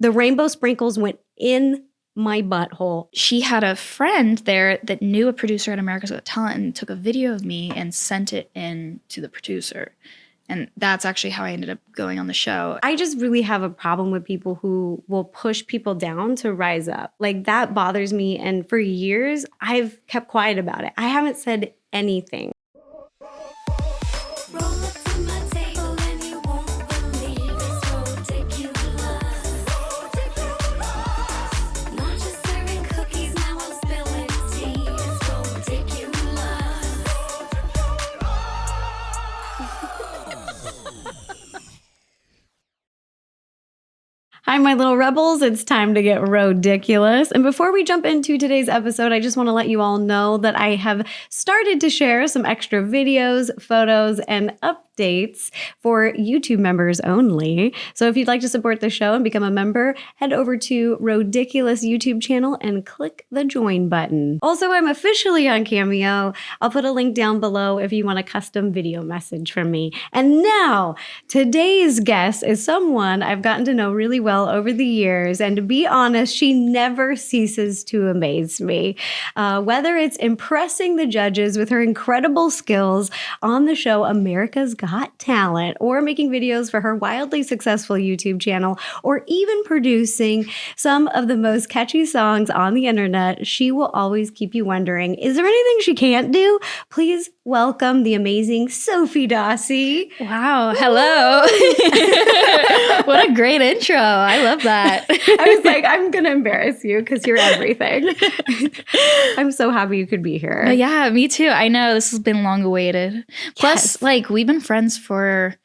The rainbow sprinkles went in my butthole. She had a friend there that knew a producer at America's Got Talent and took a video of me and sent it in to the producer. And that's actually how I ended up going on the show. I just really have a problem with people who will push people down to rise up. Like, that bothers me. And for years, I've kept quiet about it. I haven't said anything. Hi, my little rebels. It's time to get rodiculous. And before we jump into today's episode, I just want to let you all know that I have started to share some extra videos, photos, and updates for YouTube members only. So if you'd like to support the show and become a member, head over to Rodiculous YouTube channel and click the join button. Also, I'm officially on Cameo. I'll put a link down below if you want a custom video message from me. And now, today's guest is someone I've gotten to know really well over the years, and to be honest, she never ceases to amaze me. Whether it's impressing the judges with her incredible skills on the show America's Got Talent, or making videos for her wildly successful YouTube channel, or even producing some of the most catchy songs on the internet, she will always keep you wondering, is there anything she can't do? Please welcome the amazing Sofie Dossi. Wow. Hello. What a great intro. I love that. I was like, I'm going to embarrass you because you're everything. I'm so happy you could be here. Yeah, me too. I know this has been long awaited. Plus, like, we've been friends for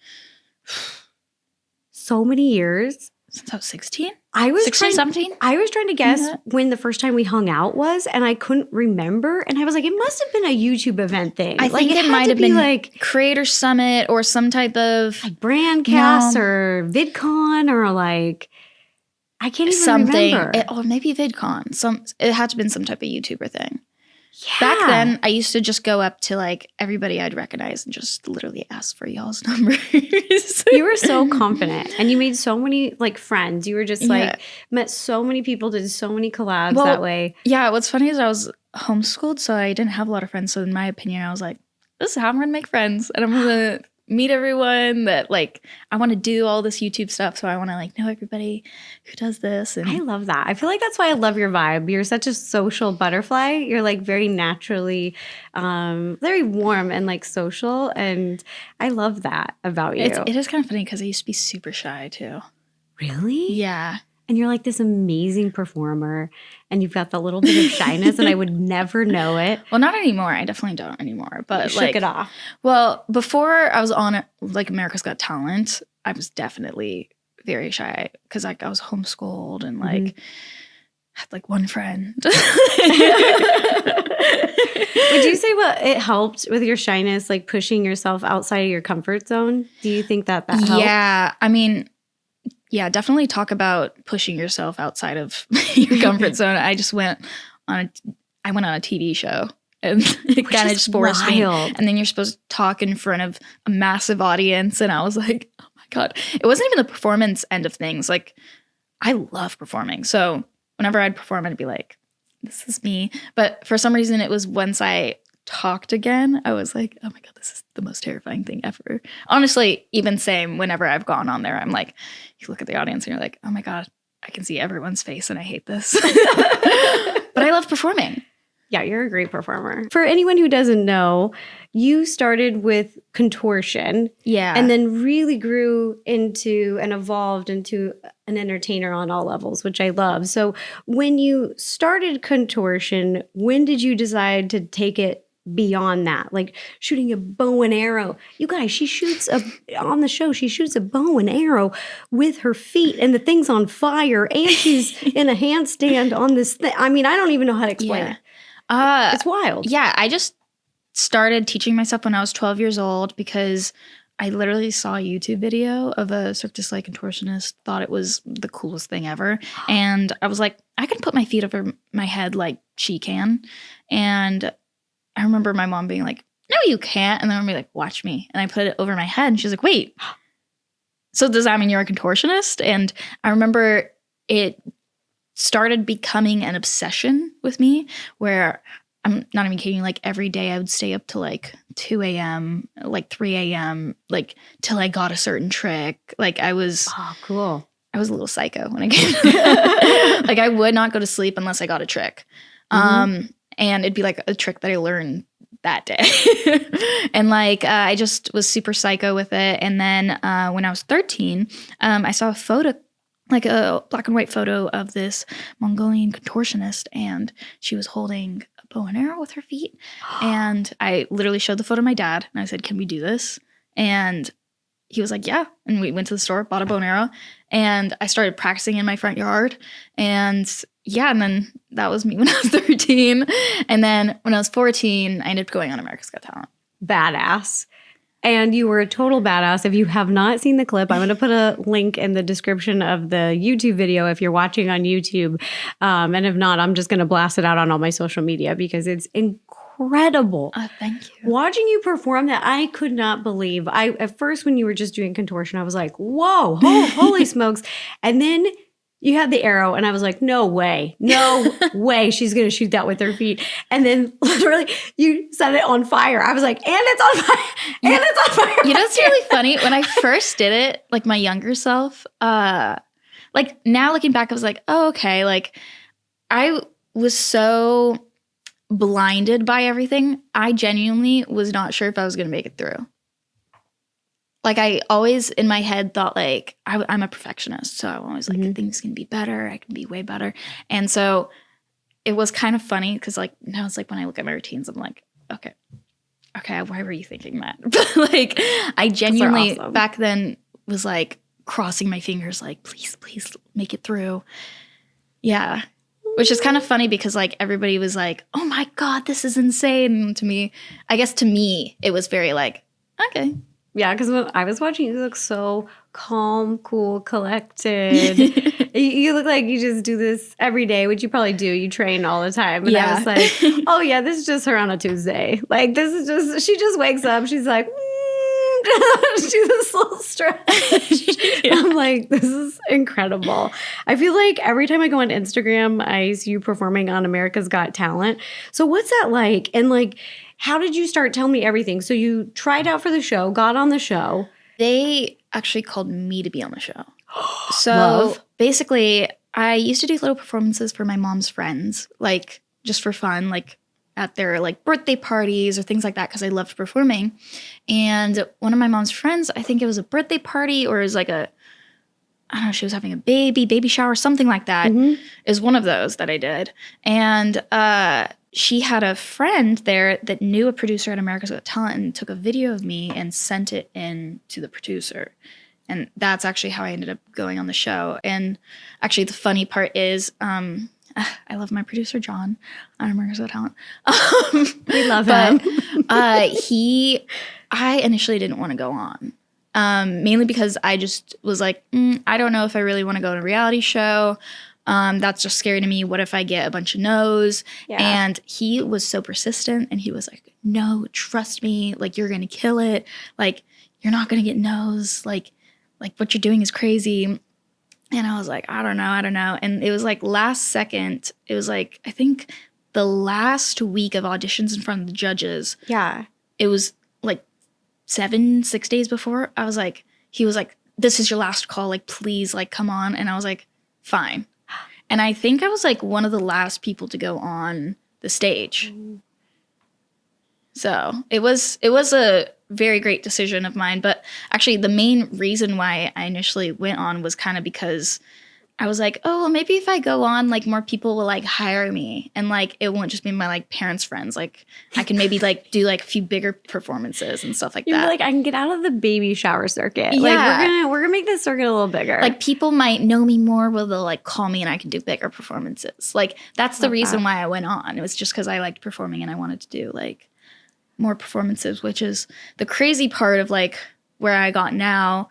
so many years. Since I was 16? I was 16, 17? I was trying to guess when the first time we hung out was, and I couldn't remember. And I was like, it must have been a YouTube event thing. I think it might have been like Creator Summit or some type of like Brandcast or VidCon or like, I can't even remember. Or maybe VidCon. It had to have been some type of YouTuber thing. Yeah. Back then, I used to just go up to like everybody I'd recognize and just literally ask for y'all's numbers. You were so confident, and you made so many like friends. You were just like met so many people, did so many collabs that way. Yeah, what's funny is I was homeschooled, so I didn't have a lot of friends. So in my opinion, I was like, this is how I'm gonna make friends, and I'm gonna meet everyone that like I want to do all this YouTube stuff, so I want to like know everybody who does this. And I love that. I feel like that's why I love your vibe. You're such a social butterfly. You're like very naturally very warm and like social, and I love that about you. It is kind of funny because I used to be super shy too. Really? Yeah. And you're like this amazing performer, and you've got the little bit of shyness, and I would never know it. Well, not anymore. I definitely don't anymore. But you shook it off. Well, before I was on like America's Got Talent, I was definitely very shy because like I was homeschooled and like had like one friend. Would you say it helped with your shyness, like pushing yourself outside of your comfort zone? Do you think that helped? Yeah, I mean. Yeah, definitely talk about pushing yourself outside of your comfort zone. I went on a TV show, and it kind of just forced me. And then you're supposed to talk in front of a massive audience, and I was like, oh my God. It wasn't even the performance end of things. Like, I love performing. So whenever I'd perform, I'd be like, this is me. But for some reason, it was once I talked again, I was like, oh my God, this is the most terrifying thing ever. Honestly, even same whenever I've gone on there, I'm like, you look at the audience and you're like, oh my God, I can see everyone's face and I hate this. But I love performing. Yeah, you're a great performer. For anyone who doesn't know, you started with contortion. Yeah. And then really grew into and evolved into an entertainer on all levels, which I love. So when you started contortion, when did you decide to take it beyond that, like shooting a bow and arrow? You guys, she shoots on the show, she shoots a bow and arrow with her feet, and the thing's on fire, and she's in a handstand on this thing. I mean, I don't even know how to explain it. It's wild. Yeah, I just started teaching myself when I was 12 years old because I literally saw a YouTube video of a Cirque du Soleil contortionist, thought it was the coolest thing ever. And I was like, I can put my feet over my head like she can. And I remember my mom being like, no, you can't. And then I'd be like, watch me. And I put it over my head and she's like, wait, so does that mean you're a contortionist? And I remember it started becoming an obsession with me where I'm not even kidding, like every day I would stay up to like 2 a.m., like 3 a.m., like till I got a certain trick. Like I was cool. I was a little psycho when I came to that. Like I would not go to sleep unless I got a trick. And it'd be like a trick that I learned that day. And like I just was super psycho with it. And then when I was 13, I saw a photo, like a black and white photo of this Mongolian contortionist, and she was holding a bow and arrow with her feet. And I literally showed the photo to my dad, and I said, "Can we do this?" And he was like, "Yeah." And we went to the store, bought a bow and arrow, and I started practicing in my front yard. And yeah, and then that was me when I was 13. And then when I was 14, I ended up going on America's Got Talent. Badass. And you were a total badass. If you have not seen the clip, I'm going to put a link in the description of the YouTube video if you're watching on YouTube. And if not, I'm just going to blast it out on all my social media because it's incredible. Thank you. Watching you perform that, I could not believe. At first, when you were just doing contortion, I was like, whoa, holy smokes. And then you had the arrow, and I was like, no way she's going to shoot that with her feet. And then literally you set it on fire. I was like, and it's on fire, and it's on fire. You know, it's really funny. When I first did it, like my younger self, like now looking back, I was like, oh, okay. Like I was so blinded by everything. I genuinely was not sure if I was going to make it through. Like I always in my head thought like I'm a perfectionist. So I'm always like things can be better. I can be way better. And so it was kind of funny because like now it's like when I look at my routines, I'm like, okay, why were you thinking that? But like I genuinely awesome. Back then was like crossing my fingers like, please make it through. Yeah. Which is kind of funny because like everybody was like, oh my God, this is insane to me. I guess to me, it was very like, okay. Yeah, because when I was watching, you look so calm, cool, collected. You look like you just do this every day, which you probably do. You train all the time. And I was like, oh yeah, this is just her on a Tuesday. Like this is just, she just wakes up. She's like, do this little stretch. I'm like, this is incredible. I feel like every time I go on Instagram, I see you performing on America's Got Talent. So what's that like? And like, how did you start? Tell me everything. So you tried out for the show, got on the show. They actually called me to be on the show. So basically, I used to do little performances for my mom's friends, like just for fun, like at their like birthday parties or things like that because I loved performing. And one of my mom's friends, I think it was a birthday party or it was like I don't know, she was having a baby shower, something like that, is one of those that I did. And she had a friend there that knew a producer at America's Got Talent and took a video of me and sent it in to the producer. And that's actually how I ended up going on the show. And actually the funny part is I love my producer, John, on America's Got Talent. We love him. I initially didn't want to go on. Mainly because I just was like, I don't know if I really want to go on a reality show. That's just scary to me. What if I get a bunch of no's? Yeah. And he was so persistent and he was like, no, trust me. Like, you're going to kill it. Like, you're not going to get no's. Like what you're doing is crazy. And I was like, I don't know. And it was like last second, it was like, I think the last week of auditions in front of the judges. Yeah. It was like 6 days before. I was like, he was like, this is your last call. Like, please, like, come on. And I was like, fine. And I think I was like one of the last people to go on the stage. So it was a very great decision of mine. But actually the main reason why I initially went on was kind of because I was like, oh, well, maybe if I go on, like more people will like hire me and like it won't just be my like parents' friends. Like I can maybe like do like a few bigger performances and stuff like that. Like I can get out of the baby shower circuit. Yeah. Like we're gonna make this circuit a little bigger. Like people might know me more, where they'll like call me and I can do bigger performances. Like that's the reason why I went on. It was just because I liked performing and I wanted to do like more performances, which is the crazy part of like where I got now,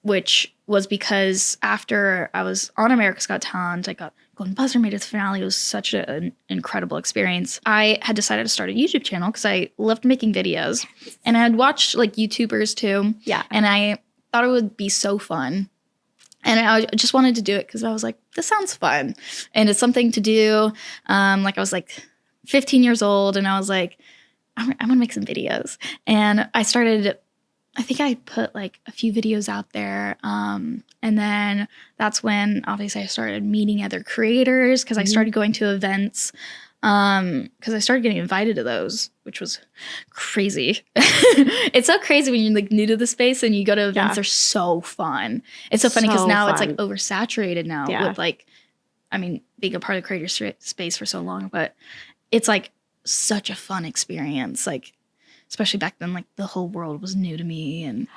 which was because after I was on America's Got Talent, I got Golden Buzzer, made it to the finale. It was such an incredible experience. I had decided to start a YouTube channel because I loved making videos. And I had watched like YouTubers too. Yeah. And I thought it would be so fun And I just wanted to do it because I was like, this sounds fun. And it's something to do. Like I was like 15 years old and I was like, I'm going to make some videos. And I think I put like a few videos out there. And then that's when obviously I started meeting other creators because I started going to events because I started getting invited to those, which was crazy. It's so crazy when you're like new to the space and you go to events. They're so fun. It's so funny because now it's like oversaturated now with like, I mean, being a part of the creator space for so long, but it's like such a fun experience. Like, especially back then, like the whole world was new to me. And,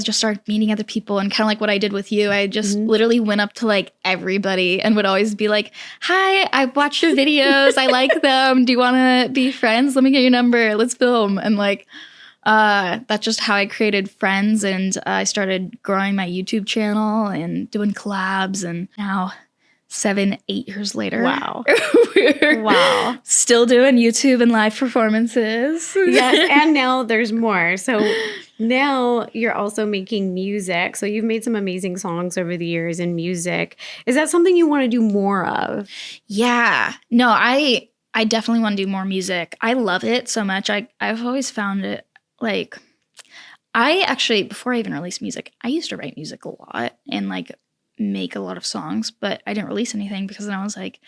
just started meeting other people and kind of like what I did with you. I just literally went up to like everybody and would always be like, hi, I watched your videos. I like them. Do you want to be friends? Let me get your number. Let's film. And like, that's just how I created friends. And I started growing my YouTube channel and doing collabs. And now 7-8 years later. Wow. We're still doing YouTube and live performances. Yes, and now there's more. So now you're also making music. So you've made some amazing songs over the years in music. Is that something you want to do more of? Yeah. No, I definitely want to do more music. I love it so much. I've always found it like I actually, before I even released music, I used to write music a lot and like make a lot of songs, but I didn't release anything because then I was like,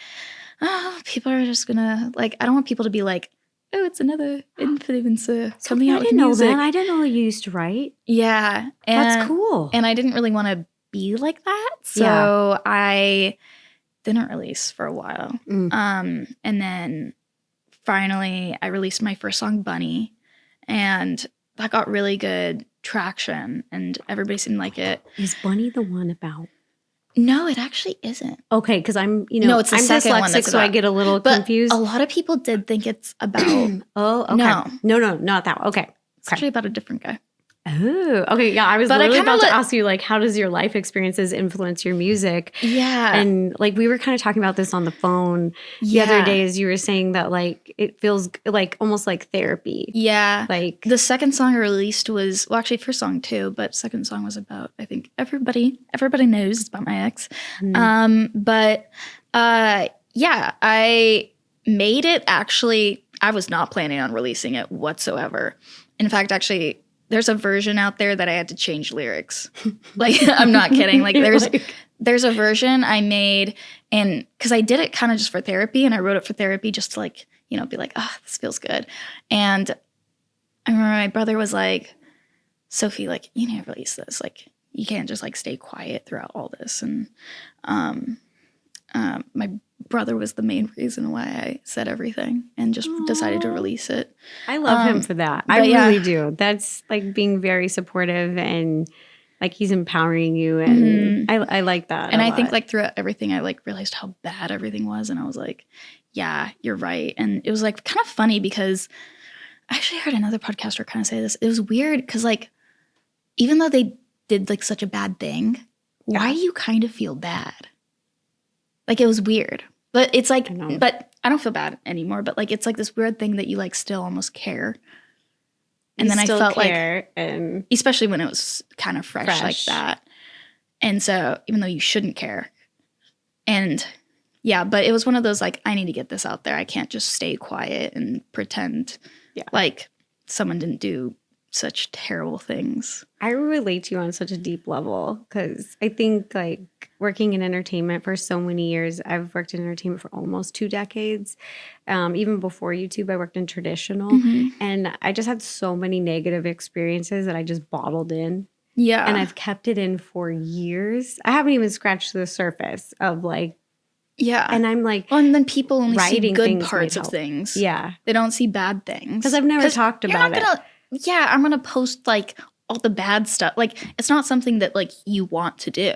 oh, people are just gonna like, I don't want people to be like, oh, it's another influencer coming out with music. I didn't know you used to write. Yeah. That's cool. And I didn't really want to be like that. So I didn't release for a while. And then finally I released my first song, Bunny, and that got really good traction and everybody seemed like it. Is Bunny the one about? No, it actually isn't. Okay, because I'm, no, it's the I'm second dyslexic, one that's so I about. get a little But confused. a lot of people did think it's about. Oh, okay. No, not that one. Okay. It's actually about a different guy. Oh, okay. Yeah, I was But literally about to ask you, like, how does your life experiences influence your music? Yeah. And, like, we were kind of talking about this on the phone the other days. You were saying that, like, it feels like almost like therapy. Yeah. Like, the second song I released was, well, actually first song too, but second song was about, I think everybody knows it's about my ex. I made it actually, I was not planning on releasing it whatsoever. In fact, actually, there's a version out there that I had to change lyrics. Like, I'm not kidding. Like, there's a version I made, and because I did it kind of just for therapy, and I wrote it for therapy just to, like, you know, be like, oh, this feels good. And I remember my brother was like, Sophie, like, you need to release this. Like, you can't just, like, stay quiet throughout all this. And my brother was the main reason why I said everything and just decided to release it. I love him for that. I really do. That's like being very supportive and like he's empowering you. And I like that. And I think like throughout everything, I like realized how bad everything was. And I was like, yeah, you're right. And it was like kind of funny because I actually heard another podcaster kind of say this. It was weird because like, even though they did like such a bad thing, why do you kind of feel bad? Like, it was weird. But it's like, but I don't feel bad anymore. But like, it's like this weird thing that you like still almost care. And then I felt like, and especially when it was kind of fresh like that. And so even though you shouldn't care. And yeah, but it was one of those like, I need to get this out there. I can't just stay quiet and pretend like someone didn't do such terrible things. I relate to you on such a deep level because I think like working in entertainment for so many years, I've worked in entertainment for almost 2 decades. Even before YouTube, I worked in traditional and I just had so many negative experiences that I just bottled in. Yeah. And I've kept it in for years. I haven't even scratched the surface of like, and I'm like, well, and then people only see good parts of things. Yeah. They don't see bad things. Because I've never talked about it. I'm going to post like all the bad stuff. Like, it's not something that like you want to do.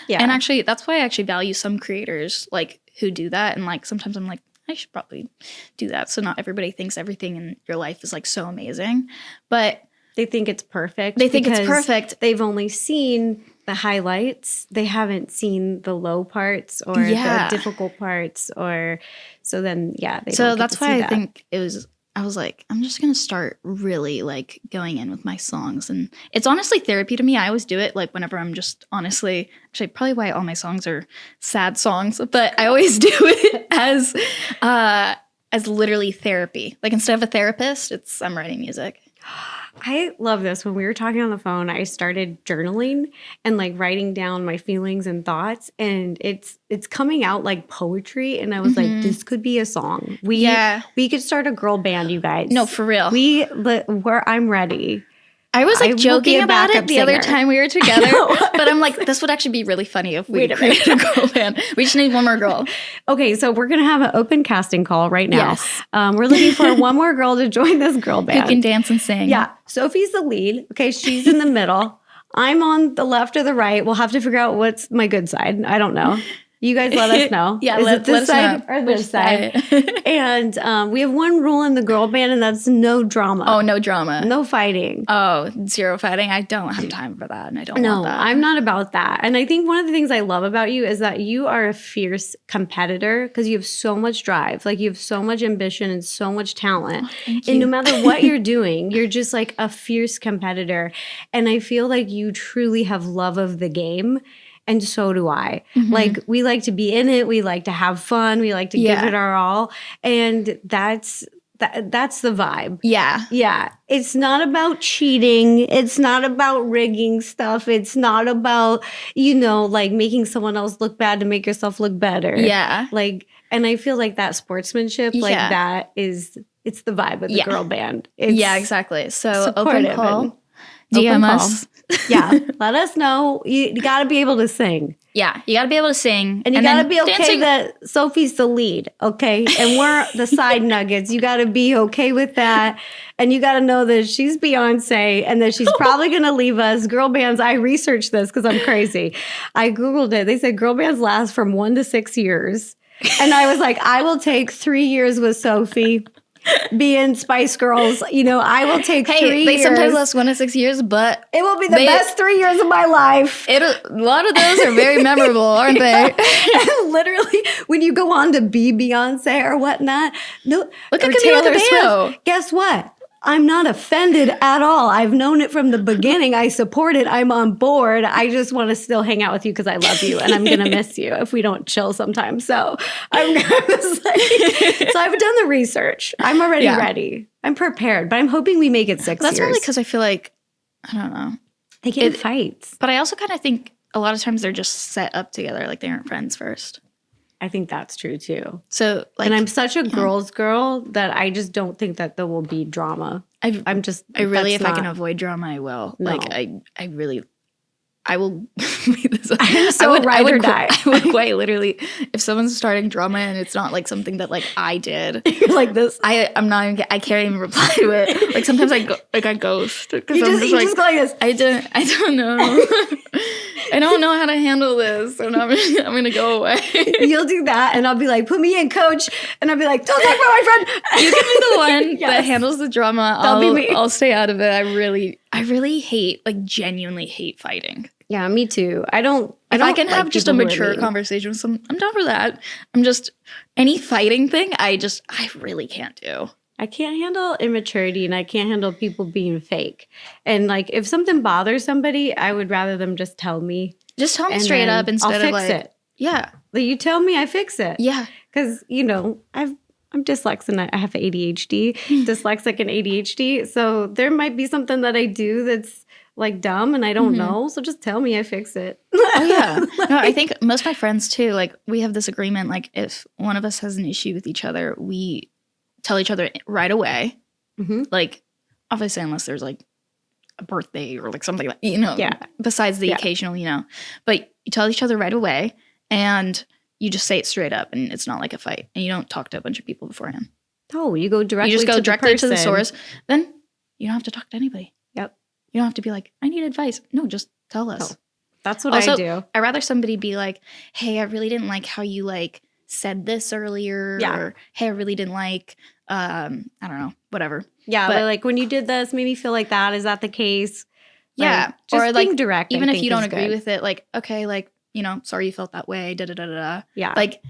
Yeah. And actually, that's why I actually value some creators like who do that. And like, sometimes I'm like, I should probably do that. So not everybody thinks everything in your life is like so amazing. But they think it's perfect. They think it's perfect. They've only seen the highlights. They haven't seen the low parts or the difficult parts or so then, they don't get to see that. I think it was I was like, I'm just going to start really like going in with my songs. And it's honestly therapy to me. I always do it like whenever I'm just honestly, actually probably why all my songs are sad songs, but I always do it as literally therapy. Like instead of a therapist, I'm writing music. I love this. When we were talking on the phone, I started journaling and like writing down my feelings and thoughts, and it's coming out like poetry. And I was like, this could be a song. We could start a girl band, you guys. No, for real. I'm ready. I was like joking about it the other time we were together, but I'm like, this would actually be really funny if we created a girl band. We just need one more girl. Okay, so we're going to have an open casting call right now. Yes. We're looking for one more girl to join this girl band. Who can dance and sing. Yeah. Sofie's the lead. Okay, she's in the middle. I'm on the left or the right. We'll have to figure out what's my good side. I don't know. You guys let us know. Yeah, Is it this side or this side? And we have one rule in the girl band, and that's no drama. Oh, no drama. No fighting. Oh, zero fighting. I don't have time for that, and I don't want that. No, I'm not about that. And I think one of the things I love about you is that you are a fierce competitor because you have so much drive. Like you have so much ambition and so much talent. And no matter what you're doing, you're just like a fierce competitor. And I feel like you truly have love of the game. And so do I. Like, we like to be in it. We like to have fun. We like to give it our all. And that's the vibe. Yeah. Yeah. It's not about cheating. It's not about rigging stuff. It's not about, like making someone else look bad to make yourself look better. Yeah. Like, and I feel like that sportsmanship, like that it's the vibe of the girl band. It's exactly. So open call. DM us. Yeah. Let us know. You got to be able to sing. Yeah. You got to be able to sing. And you got to be okay that Sofie's the lead. Okay. And we're the side nuggets. You got to be okay with that. And you got to know that she's Beyonce and that she's probably going to leave us. Girl bands, I researched this because I'm crazy. I Googled it. They said girl bands last from 1 to 6 years. And I was like, I will take 3 years with Sofie. Being Spice Girls, I will take 3 years. They sometimes last 1 to 6 years, but it will be the best 3 years of my life. A lot of those are very memorable, aren't they? And literally, when you go on to be Beyonce or whatnot, look at Taylor Swift. Guess what? I'm not offended at all. I've known it from the beginning. I support it. I'm on board. I just want to still hang out with you because I love you and I'm going to miss you if we don't chill sometime. So I've done the research. I'm already ready. I'm prepared, but I'm hoping we make it 6 years. That's probably because I feel like, I don't know. They get in fights. But I also kind of think a lot of times they're just set up together. Like they aren't friends first. I think that's true too. So, like, and I'm such a girl's girl that I just don't think that there will be drama. I really, if I can avoid drama, I will. No. Like, I will. I'm so ride or die. I would quite literally, if someone's starting drama and it's not like something that like I did, you're like this. I'm not even. I can't even reply to it. Like sometimes I ghost. You just go like this. I don't know. I don't know how to handle this, and I'm gonna go away. You'll do that, and I'll be like, "Put me in, coach," and I'll be like, "Don't talk about my friend." You can be the one that handles the drama. That'll be me. I'll stay out of it. I really hate, like, genuinely hate fighting. Yeah, me too. I don't. If I can have just a mature conversation with someone, I'm down for that. I'm just any fighting thing. I really can't do. I can't handle immaturity, and I can't handle people being fake. And like, if something bothers somebody, I would rather them just tell me. Just tell me straight up instead of like, it. Yeah. Like, you tell me, I fix it. Yeah. Because I'm dyslexic. I have ADHD, dyslexic and ADHD. So there might be something that I do that's like dumb, and I don't know. So just tell me, I fix it. Oh yeah. No, I think most of my friends too. Like we have this agreement. Like if one of us has an issue with each other, we tell each other right away. Like, obviously, unless there's like a birthday or like something like, besides the occasional, but you tell each other right away and you just say it straight up and it's not like a fight and you don't talk to a bunch of people beforehand. Oh, you go directly You just go directly to the person. source. Then you don't have to talk to anybody. Yep. You don't have to be like, I need advice. No, just tell us. Oh, that's what I do. I'd rather somebody be like, hey, I really didn't like how you like said this earlier. Yeah. Or, hey, I really didn't like, I don't know, whatever. Yeah, but like when you did this, made me feel like that. Is that the case? Yeah. Like, just or like being direct. Even if you don't agree with it, like, okay, like, sorry you felt that way, da-da-da-da-da. Yeah. Like,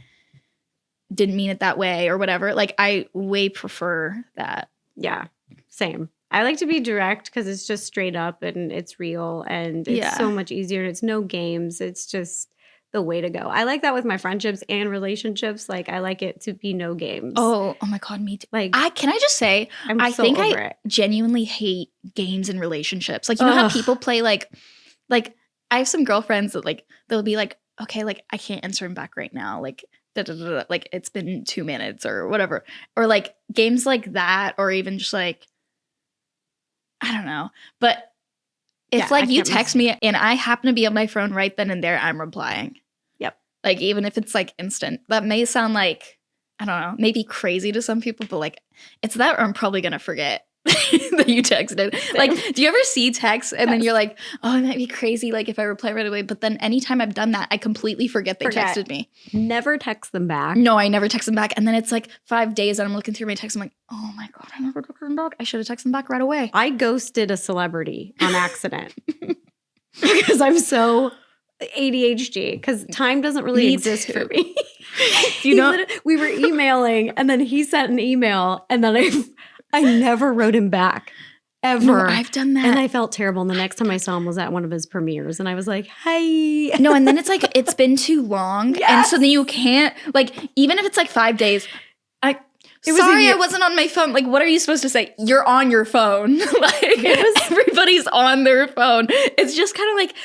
didn't mean it that way or whatever. Like, I way prefer that Yeah, same. I like to be direct because it's just straight up and it's real and it's so much easier. It's no games. It's just the way to go. I like that with my friendships and relationships. Like, I like it to be no games. Oh my God, me too. Like, can I just say, I think I genuinely hate games in relationships. Like, you know how people play like I have some girlfriends that like they'll be like, okay, like I can't answer him back right now. Like, like it's been 2 minutes or whatever. Or like games like that, or even just like, I don't know. But if like you text me and I happen to be on my phone right then and there, I'm replying. Yep. Like, even if it's like instant. That may sound like, I don't know, maybe crazy to some people, but like it's that, or I'm probably gonna forget that you texted. Like, do you ever see texts and then you're like, oh, it might be crazy like if I reply right away, but then anytime I've done that, I completely forget they texted me. Never text them back. No, I never text them back. And then it's like 5 days and I'm looking through my texts. I'm like, oh my God, I never texted them back. I should have texted them back right away. I ghosted a celebrity on accident because I'm so ADHD, because time doesn't really exist for me. You know, we were emailing and then he sent an email and then I never wrote him back, ever. No, I've done that. And I felt terrible. And the next time I saw him was at one of his premieres. And I was like, hi. No, and then it's like, it's been too long. Yes. And so then you can't, like, even if it's like 5 days, I wasn't on my phone. Like, what are you supposed to say? You're on your phone. Like, everybody's on their phone. It's just kind of like,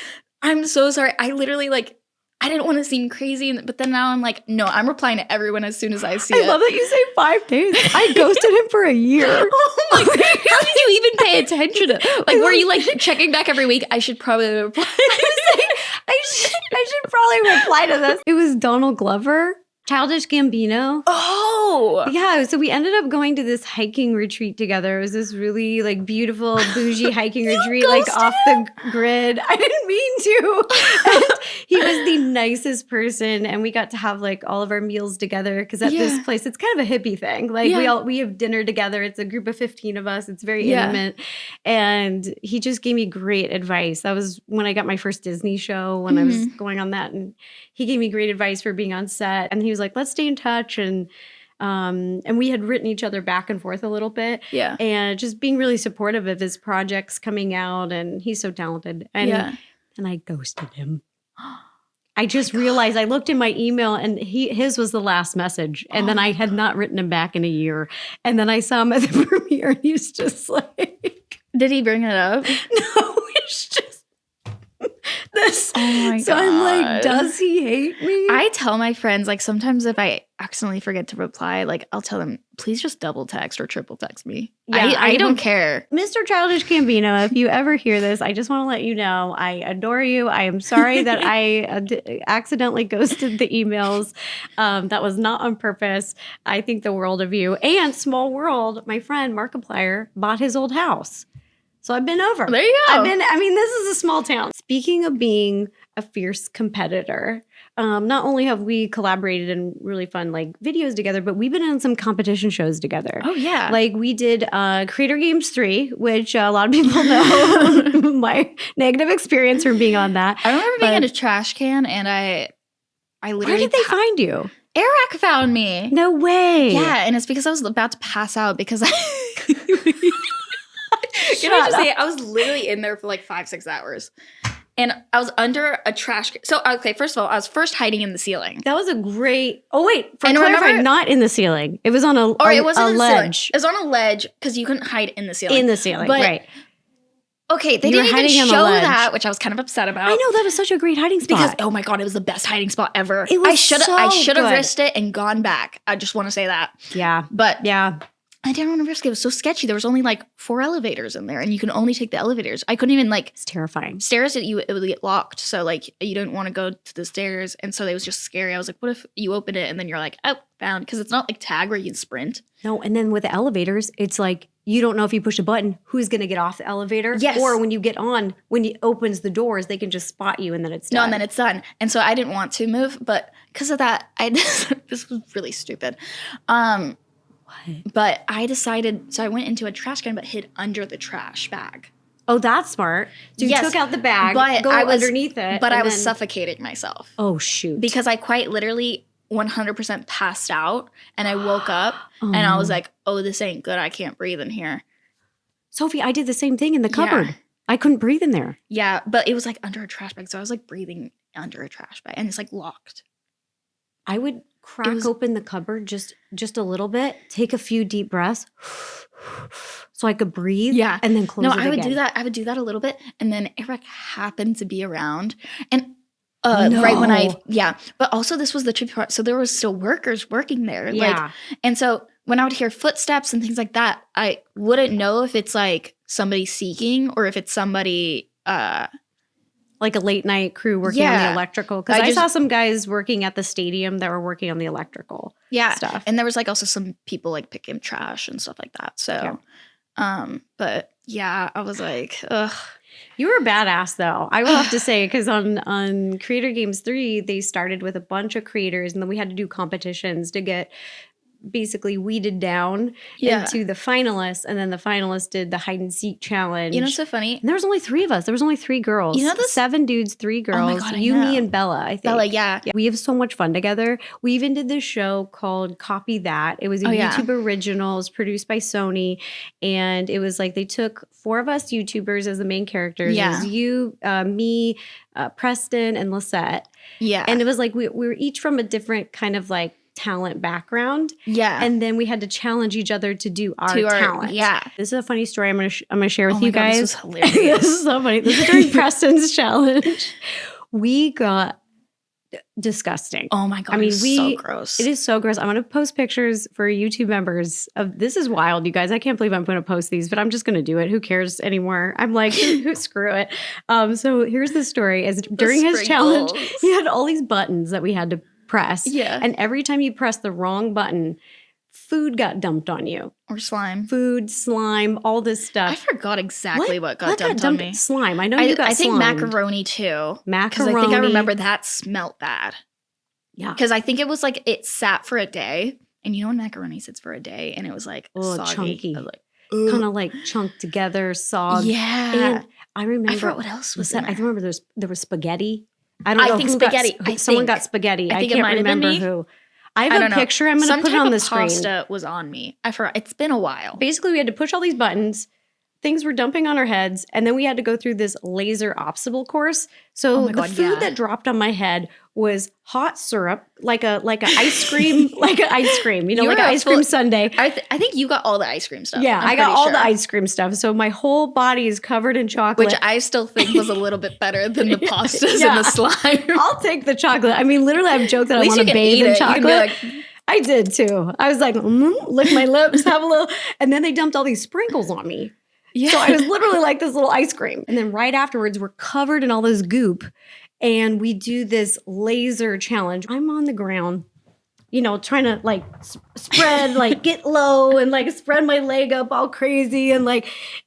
I'm so sorry. I literally, like, I didn't want to seem crazy, but then now I'm like, no, I'm replying to everyone as soon as I see it. I love that you say 5 days. I ghosted him for a year. Oh my God. How did you even pay attention to? Like, were you like checking back every week? I should probably reply. I should probably reply to this. It was Donald Glover. Childish Gambino. Oh. Yeah, so we ended up going to this hiking retreat together. It was this really like beautiful bougie hiking retreat, like off the grid. I didn't mean to. And he was the nicest person, and we got to have like all of our meals together because at this place it's kind of a hippie thing. Like we have dinner together. It's a group of 15 of us. It's very intimate. And he just gave me great advice. That was when I got my first Disney show, when I was going on that, and he gave me great advice for being on set. And he was like, let's stay in touch. And we had written each other back and forth a little bit. Yeah. And just being really supportive of his projects coming out. And he's so talented. And I ghosted him. I just realized, I looked in my email and his was the last message. And then I had not written him back in a year. And then I saw him at the premiere and he's just like. Did he bring it up? No, it's just. This. Oh my God. So I'm like, does he hate me? I tell my friends, like, sometimes if I accidentally forget to reply, like, I'll tell them, please just double text or triple text me. Yeah, I don't care. Mr. Childish Gambino, if you ever hear this, I just want to let you know I adore you. I am sorry that I accidentally ghosted the emails. That was not on purpose. I think the world of you. And small world, my friend Markiplier bought his old house. So I've been over. There you go. This is a small town. Speaking of being a fierce competitor, not only have we collaborated in really fun like videos together, but we've been in some competition shows together. Oh, yeah. Like we did Creator Games 3, which a lot of people know my negative experience from being on that. I remember being in a trash can and I literally. Where did they find you? Eric found me. No way. Yeah, and it's because I was about to pass out because Can I just say, I was literally in there for like 5-6 hours. And I was under a trash can. So, okay, first of all, I was first hiding in the ceiling. That was a great. Oh, wait. For clarifying, not in the ceiling. It was on a ledge. It was on a ledge because you couldn't hide in the ceiling. In the ceiling, right. Okay, they didn't even show that, which I was kind of upset about. I know, that was such a great hiding spot. Because, oh my God, it was the best hiding spot ever. It was I should have risked it and gone back. I just want to say that. Yeah. But yeah. I didn't want to risk it. It was so sketchy. There was only like 4 elevators in there and you can only take the elevators. I couldn't even like. It's terrifying. Stairs, it would get locked. So like you didn't want to go to the stairs. And so it was just scary. I was like, what if you open it and then you're like, oh, found. Because it's not like tag where you can sprint. No, and then with the elevators, it's like you don't know if you push a button, who's going to get off the elevator. Yes. Or when you get on, when it opens the doors, they can just spot you and then it's done. No, and then it's done. And so I didn't want to move. But because of that, this was really stupid. But I decided, so I went into a trash can but hid under the trash bag. Oh, that's smart. So you took out the bag, but I was underneath it. But I was suffocating myself. Oh, shoot. Because I quite literally 100% passed out, and I woke up and I was like, oh, this ain't good. I can't breathe in here. Sophie, I did the same thing in the cupboard. Yeah. I couldn't breathe in there. Yeah, but it was like under a trash bag. So I was like breathing under a trash bag, and it's like locked. I would crack open the cupboard just a little bit, take a few deep breaths so I could breathe, and then close it again. I would do that. I would do that a little bit, and then Eric happened to be around, and right when but also this was the tricky part. So there was still workers working there, and so when I would hear footsteps and things like that, I wouldn't know if it's like somebody seeking or if it's somebody like a late night crew working on the electrical. Because I saw some guys working at the stadium that were working on the electrical stuff. And there was like also some people like picking trash and stuff like that. So, but yeah, I was like, ugh. You were badass though. I will have to say, because on Creator Games 3, they started with a bunch of creators and then we had to do competitions to get basically weeded down into the finalists, and then the finalists did the hide and seek challenge. You know what's so funny? And there was only 3 of us. There was only 3 girls. You know, 7 dudes, 3 girls. Oh my God, you, me, and Bella, I think. Bella, yeah. We have so much fun together. We even did this show called Copy That. It was a YouTube original. It was produced by Sony. And it was like they took 4 of us YouTubers as the main characters. It was you, me, Preston, and Lisette. Yeah. And it was like we were each from a different kind of like talent background. Yeah. And then we had to challenge each other to do our talent. Yeah. This is a funny story I'm gonna share with you guys. This was hilarious. This is so funny. This is during Preston's challenge. We got disgusting. Oh my God. I mean, so gross. It is so gross. I'm gonna post pictures for YouTube members of this. Is wild, you guys. I can't believe I'm gonna post these, but I'm just gonna do it. Who cares anymore? I'm like, screw it. So here's the story. As during his challenge, he had all these buttons that we had to press. Yeah. And every time you press the wrong button, food got dumped on you. Or slime. Food, slime, all this stuff. I forgot exactly what got dumped on me. Slime. I know you got slime. I think macaroni too. Macaroni. Because I think I remember that smelled bad. Yeah. Because I think it was like it sat for a day. And you know when macaroni sits for a day and it was like soggy. Chunky. Kind of like chunked together, soggy. Yeah. And I remember. I forgot what else was in there. I remember there was spaghetti. I don't know. I think spaghetti. Someone got spaghetti. I can't remember who. I have a picture. I'm going to put it on the screen. Pasta was on me. I forgot. It's been a while. Basically, we had to push all these buttons. Things were dumping on our heads, and then we had to go through this laser obstacle course. So the food that dropped on my head was hot syrup, like a ice cream, like an ice cream. You know, like an ice cream sundae. I think you got all the ice cream stuff. Yeah, I got all the ice cream stuff. So my whole body is covered in chocolate, which I still think was a little bit better than the pastas and the slime. I'll take the chocolate. I mean, literally, I've joked that I want to bathe in chocolate. I did too. I was like, lick my lips, have a little, and then they dumped all these sprinkles on me. Yeah. So I was literally like this little ice cream. And then right afterwards, we're covered in all this goop. And we do this laser challenge. I'm on the ground, you know, trying to like spread, like get low and like spread my leg up all crazy. And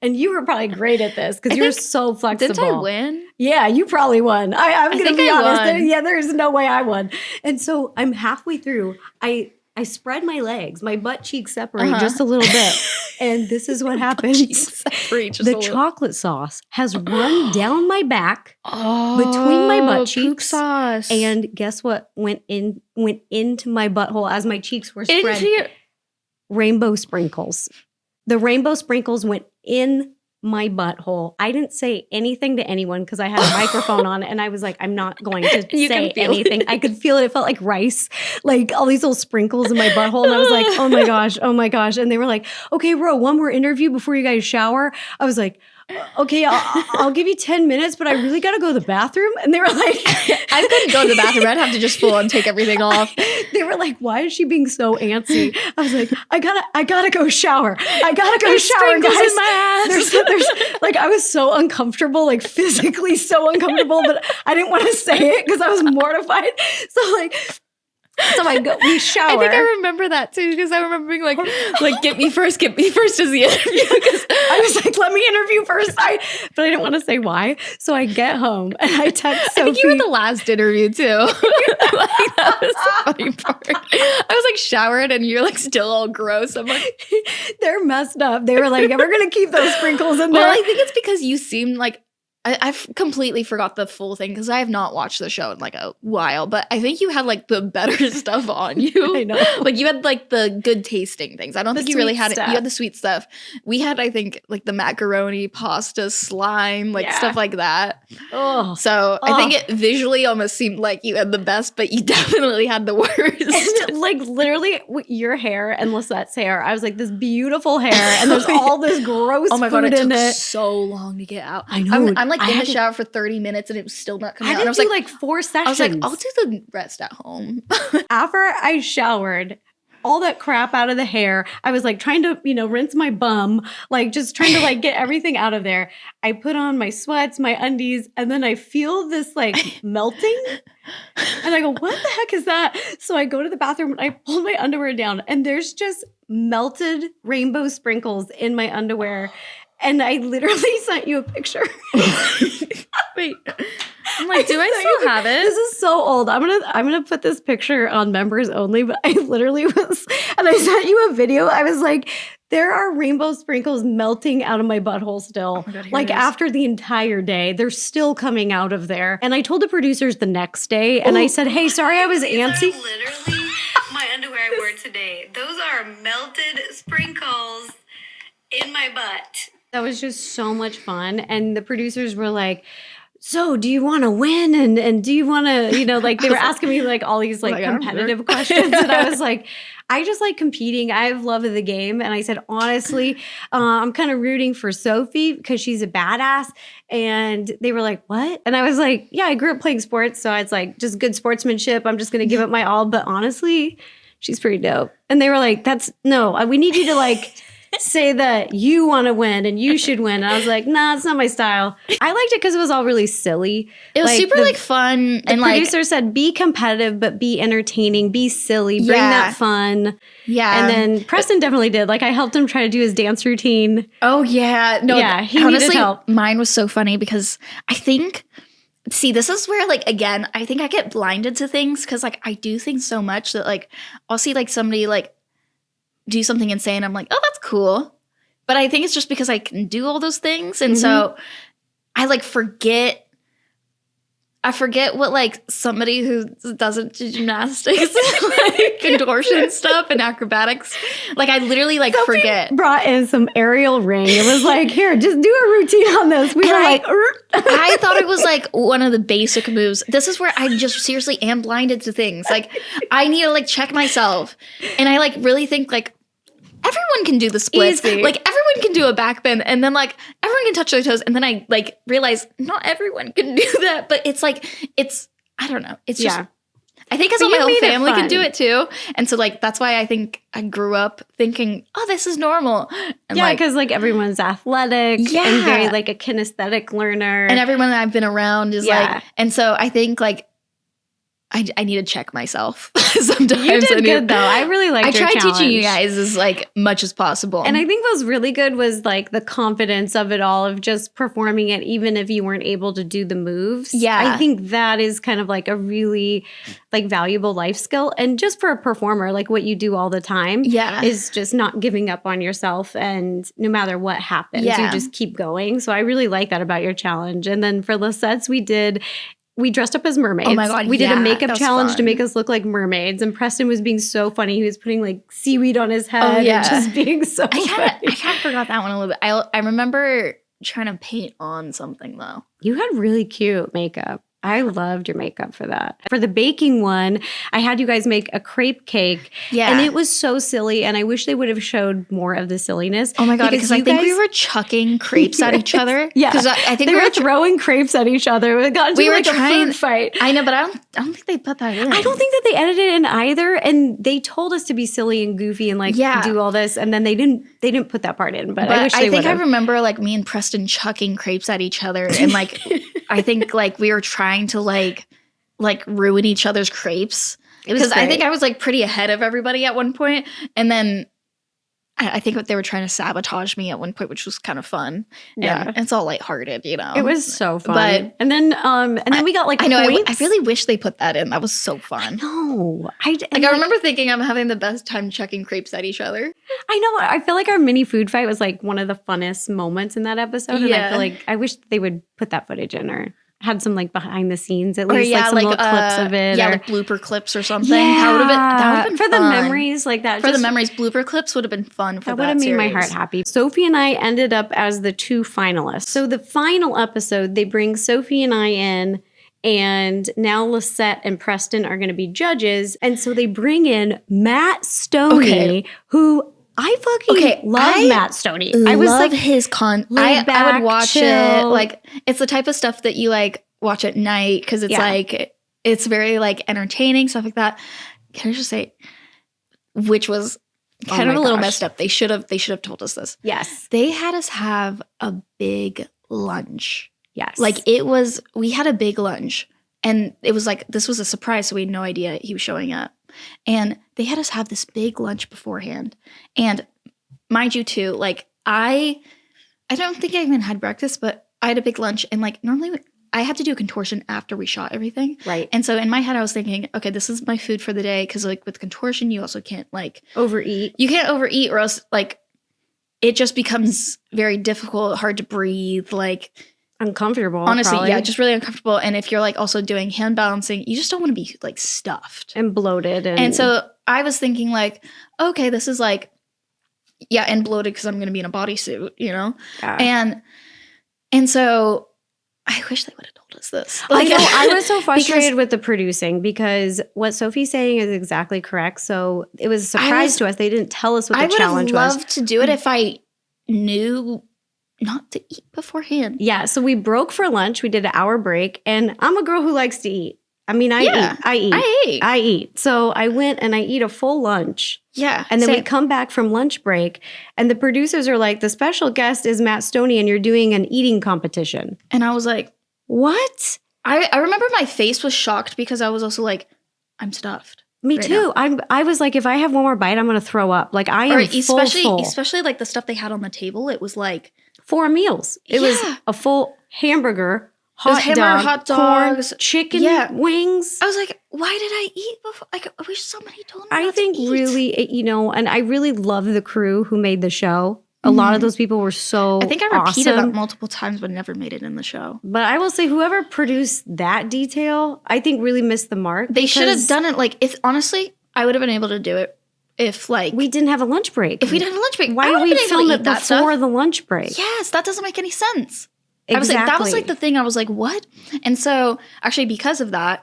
you were probably great at this because you're so flexible. Didn't I win? Yeah, you probably won. I'm going to be honest. There's no way I won. And so I'm halfway through. I spread my legs. My butt cheeks separate just a little bit. And this is what happens. The chocolate sauce has run down my back between my butt cheeks. Sauce. And guess what went into my butthole as my cheeks were spread? Rainbow sprinkles. The rainbow sprinkles went in my butthole. I didn't say anything to anyone because I had a microphone on it, and I was like, I'm not going to say anything. I could feel it. It felt like rice, like all these little sprinkles in my butthole. And I was like, oh my gosh. And they were like, okay, Ro, one more interview before you guys shower. I was like, okay, I'll give you 10 minutes, but I really got to go to the bathroom. And they were like, I couldn't go to the bathroom. I'd have to just full on take everything off. They were like, why is she being so antsy? I was like, I gotta go shower. I gotta go shower, guys. In my ass. There's like, I was so uncomfortable, like physically so uncomfortable, but I didn't want to say it because I was mortified. So we shower. I think I remember that too because I remember being like get me first as the interview. I was like, let me interview first. But I didn't want to say why. So I get home and I text Sophie. I think you were the last interview too. That was the funny part. I was like showered and you're like still all gross. I'm like, they're messed up. They were like, we're gonna keep those sprinkles in there. Well, I think it's because you seemed like I've completely forgot the full thing because I have not watched the show in like a while, but I think you had like the better stuff on you. I know. Like you had like the good tasting things. I don't think you really had it. stuff. You had the sweet stuff. We had, I think, like the macaroni, pasta, slime, like stuff like that. Oh. So I think it visually almost seemed like you had the best, but you definitely had the worst. And like literally your hair and Lisette's hair, I was like, this beautiful hair, and there's all this gross oh my food God, it in took it. so long to get out. I know. I'm like in the shower for 30 minutes and it was still not coming out. I And I was do like 4 sessions. I was like, I'll do the rest at home. After I showered, all that crap out of the hair, I was like trying to, rinse my bum, like just trying to like get everything out of there. I put on my sweats, my undies, and then I feel this like melting. And I go, what the heck is that? So I go to the bathroom and I pull my underwear down and there's just melted rainbow sprinkles in my underwear. And I literally sent you a picture. Wait. I'm like, do I still have it? This is so old. I'm gonna put this picture on members only, but I literally was, and I sent you a video. I was like, there are rainbow sprinkles melting out of my butthole still. Oh my God, like after the entire day, they're still coming out of there. And I told the producers the next day, and I said, hey, sorry I was antsy. Literally my underwear I wore today. Those are melted sprinkles in my butt. That was just so much fun. And the producers were like, so do you want to win? And do you want to, like they were asking me like all these like competitive questions. And I was like, I just like competing. I have love of the game. And I said, honestly, I'm kind of rooting for Sofie because she's a badass. And they were like, what? And I was like, yeah, I grew up playing sports. So it's like just good sportsmanship. I'm just going to give it my all. But honestly, she's pretty dope. And they were like, we need you to like say that you want to win and you should win. And I was like, nah, it's not my style. I liked it because it was all really silly. It was super like fun. And the producer said, be competitive, but be entertaining, be silly, bring that fun. Yeah. And then Preston definitely did. Like I helped him try to do his dance routine. Oh yeah. No, yeah, he honestly, needed help. Mine was so funny because I think, this is where like, again, I think I get blinded to things because like I do things so much that like I'll see like somebody like do something insane. I'm like, oh, that's cool. But I think it's just because I can do all those things. And so I like I forget what like somebody who doesn't do gymnastics, like contortion stuff and acrobatics. Like I literally like Sophie forget. Brought in some aerial ring. It was like, here, just do a routine on this. We were like, I thought it was like one of the basic moves. This is where I just seriously am blinded to things. Like I need to like check myself. And I like really think like everyone can do the splits. Easy. Like everyone can do a back bend and then like everyone can touch their toes. And then I like realize not everyone can do that, but it's like, I don't know. It's just, I think because my whole family can do it too. And so like, that's why I think I grew up thinking, oh, this is normal. And yeah, because like everyone's athletic and very like a kinesthetic learner. And everyone that I've been around is like, and so I think like, I need to check myself sometimes. You did good though. I really liked your challenge. I tried challenge. teaching you guys as like much as possible. And I think what was really good was like the confidence of it all, of just performing it even if you weren't able to do the moves. Yeah. I think that is kind of like a really like valuable life skill. And just for a performer, like what you do all the time is just not giving up on yourself. And no matter what happens, you just keep going. So I really like that about your challenge. And then for Lisette's, we dressed up as mermaids. Oh my God, we did a makeup challenge to make us look like mermaids. And Preston was being so funny. He was putting like seaweed on his head and just being so funny. I kind of forgot that one a little bit. I remember trying to paint on something though. You had really cute makeup. I loved your makeup for that. For the baking one, I had you guys make a crepe cake. Yeah. And it was so silly. And I wish they would have showed more of the silliness. Oh my God. Because I think we were chucking crepes at each other. Yeah. Because I think they were throwing crepes at each other. We were like trying a food fight. I know, but I don't think they put that in. I don't think that they edited it in either. And they told us to be silly and goofy and like do all this. And then they didn't put that part in. But I wish they would have. I think I remember like me and Preston chucking crepes at each other. And like, I think like we were trying to like ruin each other's crepes. Because I think I was like pretty ahead of everybody at one point. And then I think what they were trying to sabotage me at one point, which was kind of fun. Yeah. And it's all lighthearted, you know. It was so fun. But and then we got like I know. I points. really wish they put that in. That was so fun. No, I remember thinking I'm having the best time chucking crepes at each other. I know. I feel like our mini food fight was like one of the funnest moments in that episode. And I feel like I wish they would put that footage in or had some like behind the scenes at least, like some little clips of it. Yeah, or, like blooper clips or something. That would have been for fun. the memories like that. For the memories, blooper clips would have been fun for that would have made my series. heart happy. Sophie and I ended up as the 2 finalists. So the final episode, they bring Sophie and I in, and now Lisette and Preston are going to be judges. And so they bring in Matt Stonie, who I fucking love Matt Stonie. I was love like his I would watch chill. it. Like, it's the type of stuff that you like watch at night because it's like it's very like entertaining, stuff like that. Can I just say, which was kind of a little messed up. They should have told us this. Yes. They had us have a big lunch. Yes. Like we had a big lunch, and it was like, this was a surprise. So we had no idea he was showing up. And they had us have this big lunch beforehand. And mind you too, like I don't think I even had breakfast, but I had a big lunch. And like normally I have to do a contortion after we shot everything. Right. And so in my head, I was thinking, okay, this is my food for the day. Cause like with contortion, you also can't like overeat. You can't overeat or else like it just becomes very difficult, hard to breathe. Like, uncomfortable. Honestly, probably. yeah, just really uncomfortable. And if you're like also doing hand balancing, you just don't want to be like stuffed and bloated. And so I was thinking like, okay, this is like, and bloated because I'm going to be in a bodysuit, you know? Yeah. And so I wish they would have told us this. Like, I know. I was so frustrated with the producing because what Sophie's saying is exactly correct. So it was a surprise to us. They didn't tell us what the challenge was. I would have loved to do it if I knew not to eat beforehand. Yeah, so we broke for lunch. We did an hour break, and I'm a girl who likes to eat. I mean, I eat. So I went and I eat a full lunch. Yeah. And then we come back from lunch break, and the producers are like, the special guest is Matt Stonie, and you're doing an eating competition. And I was like, what? I remember my face was shocked because I was also like, I'm stuffed. Me too. I was like, if I have one more bite, I'm going to throw up. Like I am full. Especially like the stuff they had on the table. It was like 4 meals. It was a full hamburger, hot dogs, corn, chicken wings. I was like, why did I eat before? Like, I wish somebody told me. I think really, you know, and I really love the crew who made the show. A lot of those people were so I think I repeated that multiple times, but never made it in the show. But I will say, whoever produced that detail, I think really missed the mark. They should have done it. Like, if honestly, I would have been able to do it if like we didn't have a lunch break. If we didn't have a lunch break, why would we film it before the lunch break? Yes, that doesn't make any sense. Exactly. I was like, that was like the thing. I was like, what? And so actually, because of that,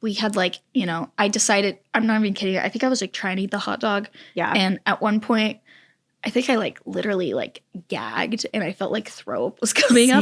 we had like, you know, I decided, I'm not even kidding. I think I was like trying to eat the hot dog. Yeah. And at one point, I think I like literally like gagged and I felt like throw up was coming up.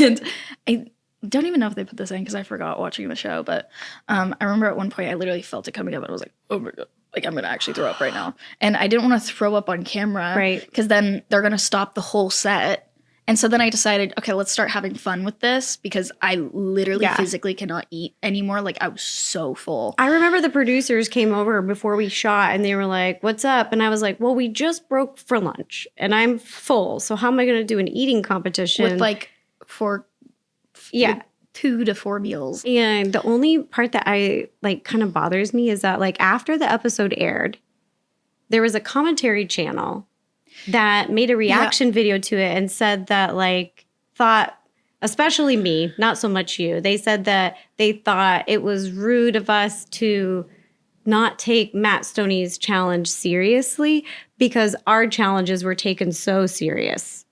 And I don't even know if they put this in because I forgot watching the show. But I remember at one point I literally felt it coming up and I was like, oh my God, like I'm going to actually throw up right now. And I didn't want to throw up on camera. Right. Because then they're going to stop the whole set. And so then I decided, okay, let's start having fun with this because I literally physically cannot eat anymore. Like I was so full. I remember the producers came over before we shot and they were like, what's up? And I was like, well, we just broke for lunch and I'm full. So how am I going to do an eating competition? With like 2 to 4 meals. And the only part that I like kind of bothers me is that like after the episode aired, there was a commentary channel that made a reaction video to it and said that like thought, especially me, not so much you, they said that they thought it was rude of us to not take Matt Stonie's challenge seriously because our challenges were taken so serious.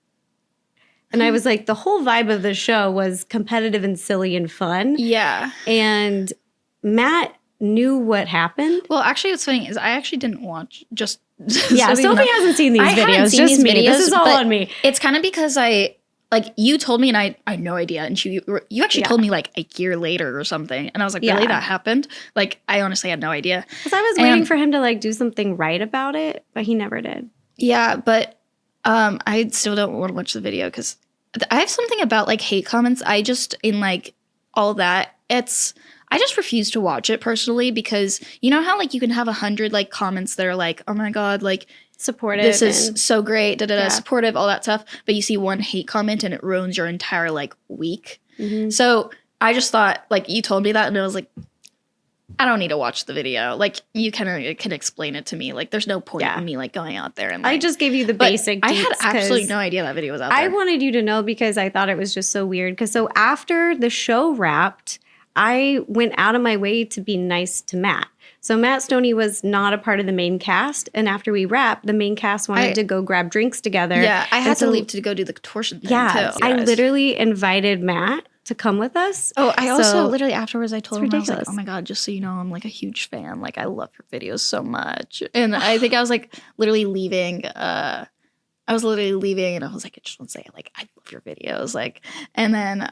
And I was like, the whole vibe of the show was competitive and silly and fun. Yeah. And Matt knew what happened. Well, actually, what's funny is I actually didn't watch just. Yeah, Sophie hasn't seen these videos. Just me. This is all on me. It's kind of because you told me and I had no idea. And you actually told me like a year later or something. And I was like, really? That happened? Like, I honestly had no idea. Because I was waiting for him to like do something right about it, but he never did. Yeah, but I still don't want to watch the video because I have something about like hate comments. I just, in like all that, I just refuse to watch it personally because you know how like you can have 100 like comments that are like, oh my God, like supportive. This is so great, Yeah. supportive, all that stuff. But you see one hate comment and it ruins your entire like week. Mhm. So I just thought, like, you told me that and I was like, I don't need to watch the video. Like, you can explain it to me. Like, there's no point in me like going out there and like, I just gave you the but basic I had deets absolutely 'cause no idea that video was out there. I wanted you to know because I thought it was just so weird. Because so after the show wrapped, I went out of my way to be nice to Matt. So Matt Stonie was not a part of the main cast. And after we wrapped, the main cast wanted to go grab drinks together. Yeah, I had And to so- leave to go do the contortion thing Yeah, too. I guys. literally invited Matt to come with us. Oh, I also So- literally afterwards I told him, I was like, ridiculous. oh my God, just so you know, I'm like a huge fan. Like, I love your videos so much. And I think I was like literally leaving. I was literally leaving and I was like, I just want to say, like, I love your videos. Like, and then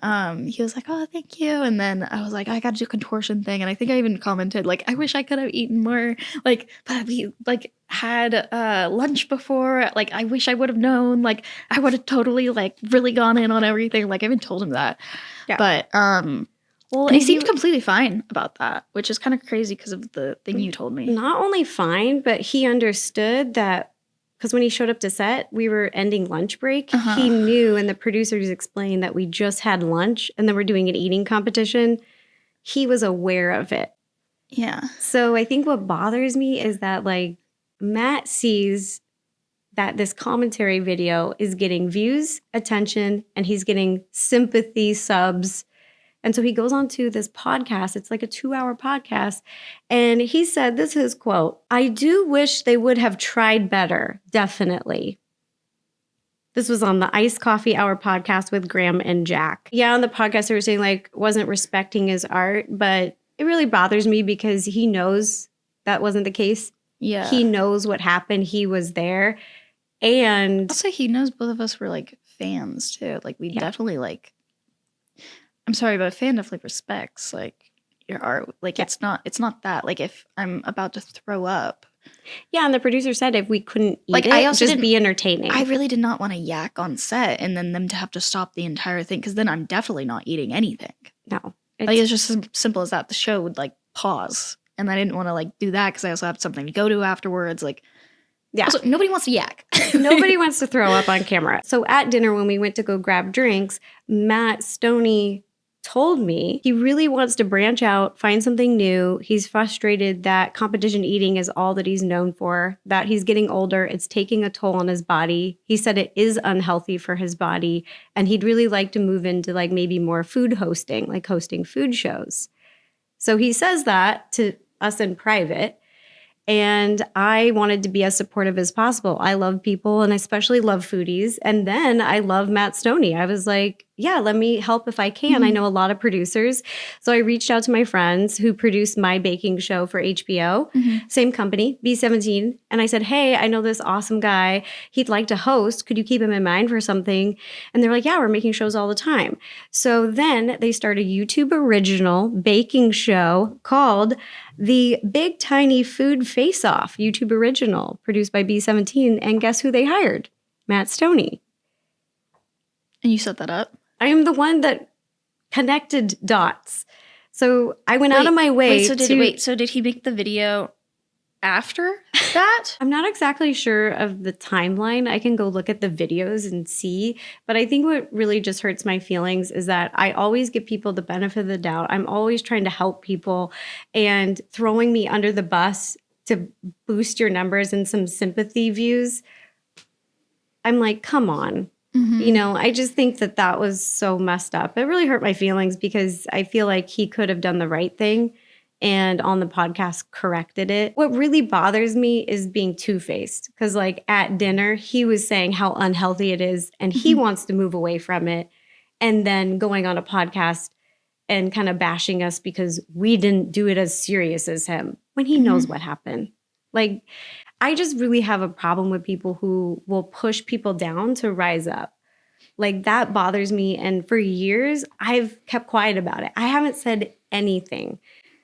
he was like, oh, thank you. And then I was like, I got to do a contortion thing. And I think I even commented, like, I wish I could have eaten more. Like, but we like had lunch before. Like, I wish I would have known. Like, I would have totally like really gone in on everything. Like, I even told him that. Yeah. But Well, and he and seemed completely fine about that, which is kind of crazy because of the thing you told me. not only fine, but he understood that because when he showed up to set, we were ending lunch break. Uh-huh. He knew, and the producers explained that we just had lunch and then we're doing an eating competition. He was aware of it. Yeah. So I think what bothers me is that like Matt sees that this commentary video is getting views, attention, and he's getting sympathy subs. And so he goes on to this podcast. It's like a 2-hour podcast. And he said, this is his quote, I do wish they would have tried better. Definitely. This was on the Iced Coffee Hour podcast with Graham and Jack. Yeah, on the podcast, they were saying like wasn't respecting his art, but it really bothers me because he knows that wasn't the case. Yeah. He knows what happened. He was there. And Also, he knows both of us were like fans too. Like, we definitely like, I'm sorry, but a fan definitely respects like your art. Like, it's not that. Like, if I'm about to throw up. yeah, and the producer said if we couldn't eat Like, it, I also just didn't- be entertaining. I really did not want to yak on set and then them to have to stop the entire thing, because then I'm definitely not eating anything. No. Like, it's just as simple as that. The show would like pause, and I didn't want to like do that because I also have something to go to afterwards. Like, Yeah. also, nobody wants to yak. Nobody wants to throw up on camera. So at dinner, when we went to go grab drinks, Matt Stonie told me he really wants to branch out, find something new. He's frustrated that competition eating is all that he's known for, that he's getting older. It's taking a toll on his body. He said it is unhealthy for his body. And he'd really like to move into like maybe more food hosting, like hosting food shows. So he says that to us in private. And I wanted to be as supportive as possible. I love people and I especially love foodies. And then I love Matt Stonie. I was like, yeah, let me help if I can. I know a lot of producers. So I reached out to my friends who produced my baking show for HBO, same company, B17. And I said, hey, I know this awesome guy. He'd like to host. Could you keep him in mind for something? And they're like, yeah, we're making shows all the time. So then they started a YouTube original baking show called the Big Tiny Food Face Off, YouTube original, produced by B17. And guess who they hired? Matt Stonie. And you set that up? I am the one that connected dots. So I went out of my way so did he make the video after that? I'm not exactly sure of the timeline. I can go look at the videos and see. But I think what really just hurts my feelings is that I always give people the benefit of the doubt. I'm always trying to help people, and throwing me under the bus to boost your numbers and some sympathy views. I'm like, come on. You know, I just think that that was so messed up. It really hurt my feelings because I feel like he could have done the right thing and on the podcast corrected it. What really bothers me is being two-faced because like at dinner, he was saying how unhealthy it is and he wants to move away from it, and then going on a podcast and kind of bashing us because we didn't do it as serious as him when he knows what happened. Like, I just really have a problem with people who will push people down to rise up. Like, that bothers me. And for years, I've kept quiet about it. I haven't said anything.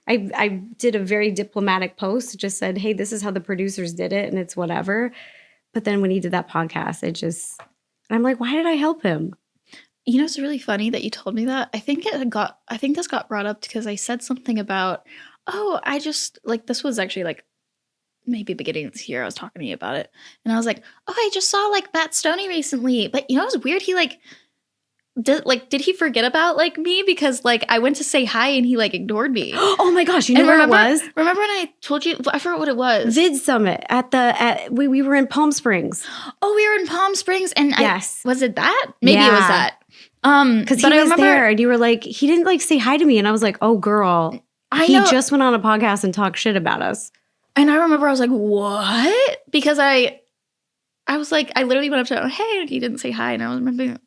I did a very diplomatic post, just said, hey, this is how the producers did it, and it's whatever. But then when he did that podcast, I'm like, why did I help him? You know, it's really funny that you told me that. I think this got brought up because I said something about, oh, I just, like, this was actually like maybe beginning of this year, I was talking to you about it. And I was like, oh, I just saw like Matt Stonie recently. But you know, it was weird. He like, did he forget about like me? Because like I went to say hi and he like ignored me. Oh my gosh, you know where it was? Remember when I told you, I forgot what it was. Vid Summit we were in Palm Springs. Oh, we were in Palm Springs and yes. Was it that? Maybe it was that. Because he was there and you were like, he didn't like say hi to me. And I was like, oh girl, he just went on a podcast and talked shit about us. And I remember I was like, what? Because I was like, I literally went up to him, hey, and he didn't say hi. And I was remembering,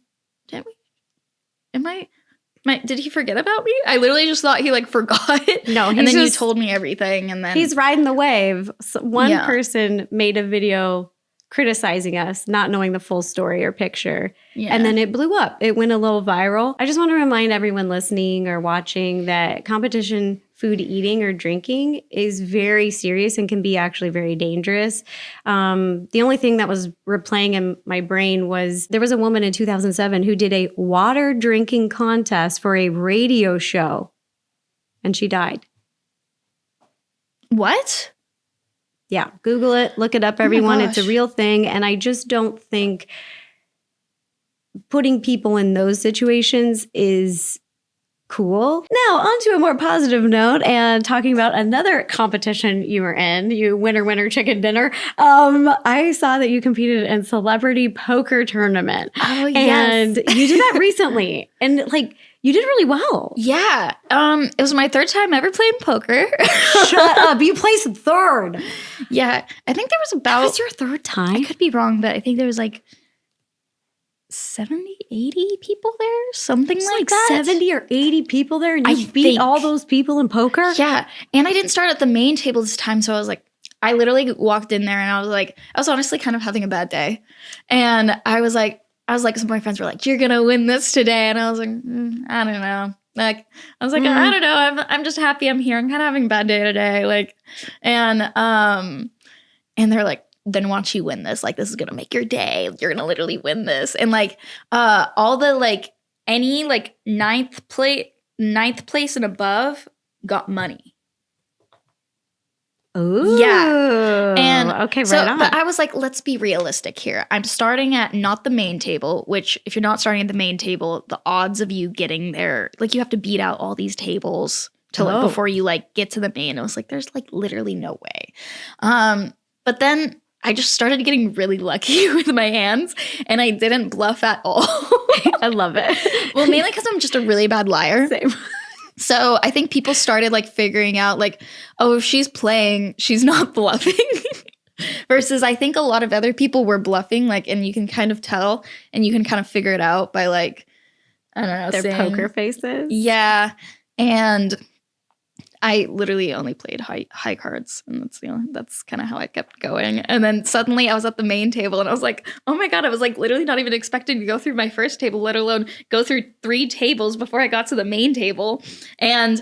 did he forget about me? I literally just thought he like forgot. No, and then you told me everything. And then he's riding the wave. So one person made a video criticizing us, not knowing the full story or picture. Yeah. And then it blew up. It went a little viral. I just want to remind everyone listening or watching that competition food eating or drinking is very serious and can be actually very dangerous. The only thing that was replaying in my brain was there was a woman in 2007 who did a water drinking contest for a radio show and she died. What? Yeah, Google it, look it up, everyone. It's a real thing. And I just don't think putting people in those situations is cool. Now, on to a more positive note and talking about another competition you were in, you winner chicken dinner. I saw that you competed in Celebrity Poker Tournament. Oh, yes. And you did that recently. And like, you did really well. Yeah. It was my third time ever playing poker. Shut up. You placed third. Yeah. I think there was about... That was your third time? I could be wrong, but I think there was like 70, 80 people there? Something like that. 70 or 80 people there and you beat all those people in poker? Yeah. And I didn't start at the main table this time, so I was like, I literally walked in there and I was honestly kind of having a bad day. And I was like, some of my friends were like, you're going to win this today. And I was like, I don't know. Like, I was like, I don't know. I'm just happy I'm here. I'm kind of having a bad day today. Like, and they're like, then watch you win this. Like, this is going to make your day. You're going to literally win this. And like, all the like, any like ninth place and above got money. Ooh. Yeah. And okay, right on. But I was like, let's be realistic here. I'm starting at not the main table, which if you're not starting at the main table, the odds of you getting there, like you have to beat out all these tables to like before you like get to the main. I was like, there's like literally no way. But then I just started getting really lucky with my hands and I didn't bluff at all. I love it. Well, mainly because I'm just a really bad liar. Same. So I think people started like figuring out like, oh, if she's playing, she's not bluffing. Versus I think a lot of other people were bluffing, like, and you can kind of tell and you can kind of figure it out by like, I don't know. Their poker faces. Yeah. And I literally only played high cards, and that's kind of how I kept going. And then suddenly I was at the main table, and I was like, oh my God, I was like literally not even expecting to go through my first table, let alone go through 3 tables before I got to the main table. And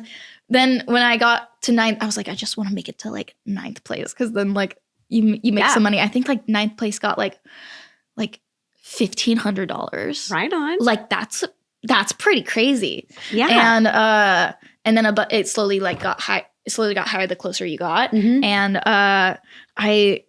then when I got to 9th, I was like, I just want to make it to like 9th place, because then like you make some money. I think like 9th place got like $1,500. Right on. Like that's pretty crazy. Yeah. And then it slowly like got high. It slowly got higher the closer you got. Mm-hmm. And I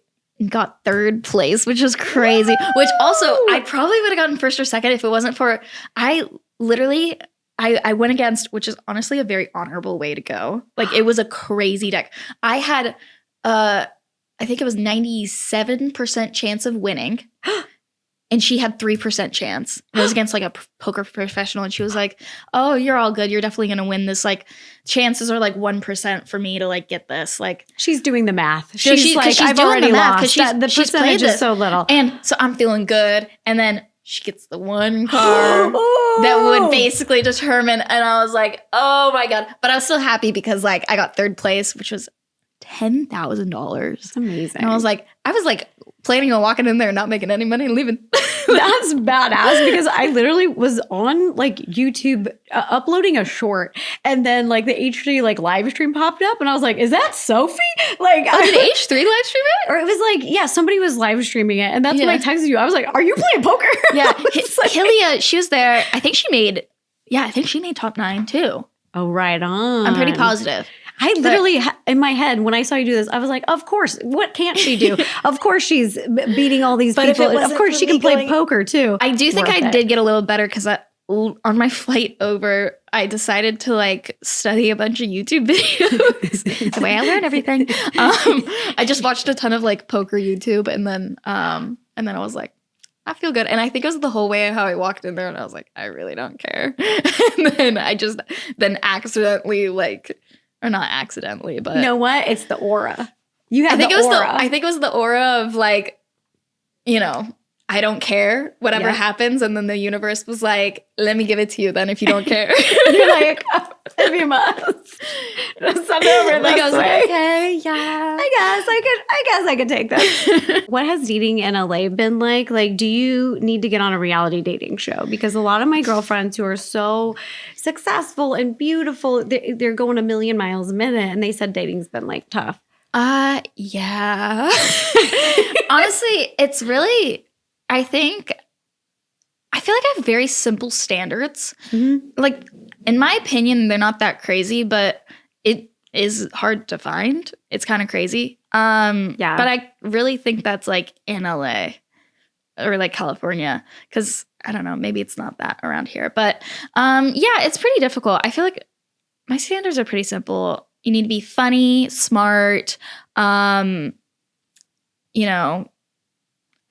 got 3rd place, which was crazy. Woo! Which also I probably would have gotten 1st or 2nd if it wasn't for I went against, which is honestly a very honorable way to go. Like it was a crazy deck. I had I think it was 97% chance of winning. And she had 3% chance. It was against like a poker professional. And she was like, oh, you're all good. You're definitely going to win this. Like chances are like 1% for me to like get this. Like she's doing the math. She's like, I've already lost. The percentage is so little. And so I'm feeling good. And then she gets the one card that would basically determine. And I was like, oh my God. But I was still happy because like I got 3rd place, which was $10,000. That's amazing. And I was like planning on walking in there and not making any money and leaving. That's badass, because I literally was on like YouTube uploading a short, and then like the H3 like live stream popped up, and I was like, is that Sophie? Like, did H3 live stream it? Or it was like, yeah, somebody was live streaming it, and that's when I texted you. I was like, are you playing poker? Yeah. Hillia, she was there. I think she made top 9 too. Oh, right on. I'm pretty positive. I literally, in my head, when I saw you do this, I was like, of course, what can't she do? Of course she's beating all these people. Of course she can play poker too. I do think I did get a little better because on my flight over, I decided to like study a bunch of YouTube videos. The way I learn everything. I just watched a ton of like poker YouTube, and then I was like, I feel good. And I think it was the whole way how I walked in there, and I was like, I really don't care. And then I just accidentally like, or not accidentally, but you know what? It's the aura. You have I think the aura. I think it was the aura of like, you know, I don't care, whatever happens. And then the universe was like, let me give it to you then if you don't care. You're like, if you must. Send it over like, I was way. like, okay, yeah. I guess I could take this. What has dating in LA been like? Like, do you need to get on a reality dating show? Because a lot of my girlfriends who are so successful and beautiful, they're going a million miles a minute, and they said dating's been like tough. Yeah. Honestly, it's really, I feel like I have very simple standards. Mm-hmm. Like, in my opinion, they're not that crazy, but it is hard to find. It's kind of crazy. But I really think that's like in LA or like California, because I don't know, maybe it's not that around here. But it's pretty difficult. I feel like my standards are pretty simple. You need to be funny, smart,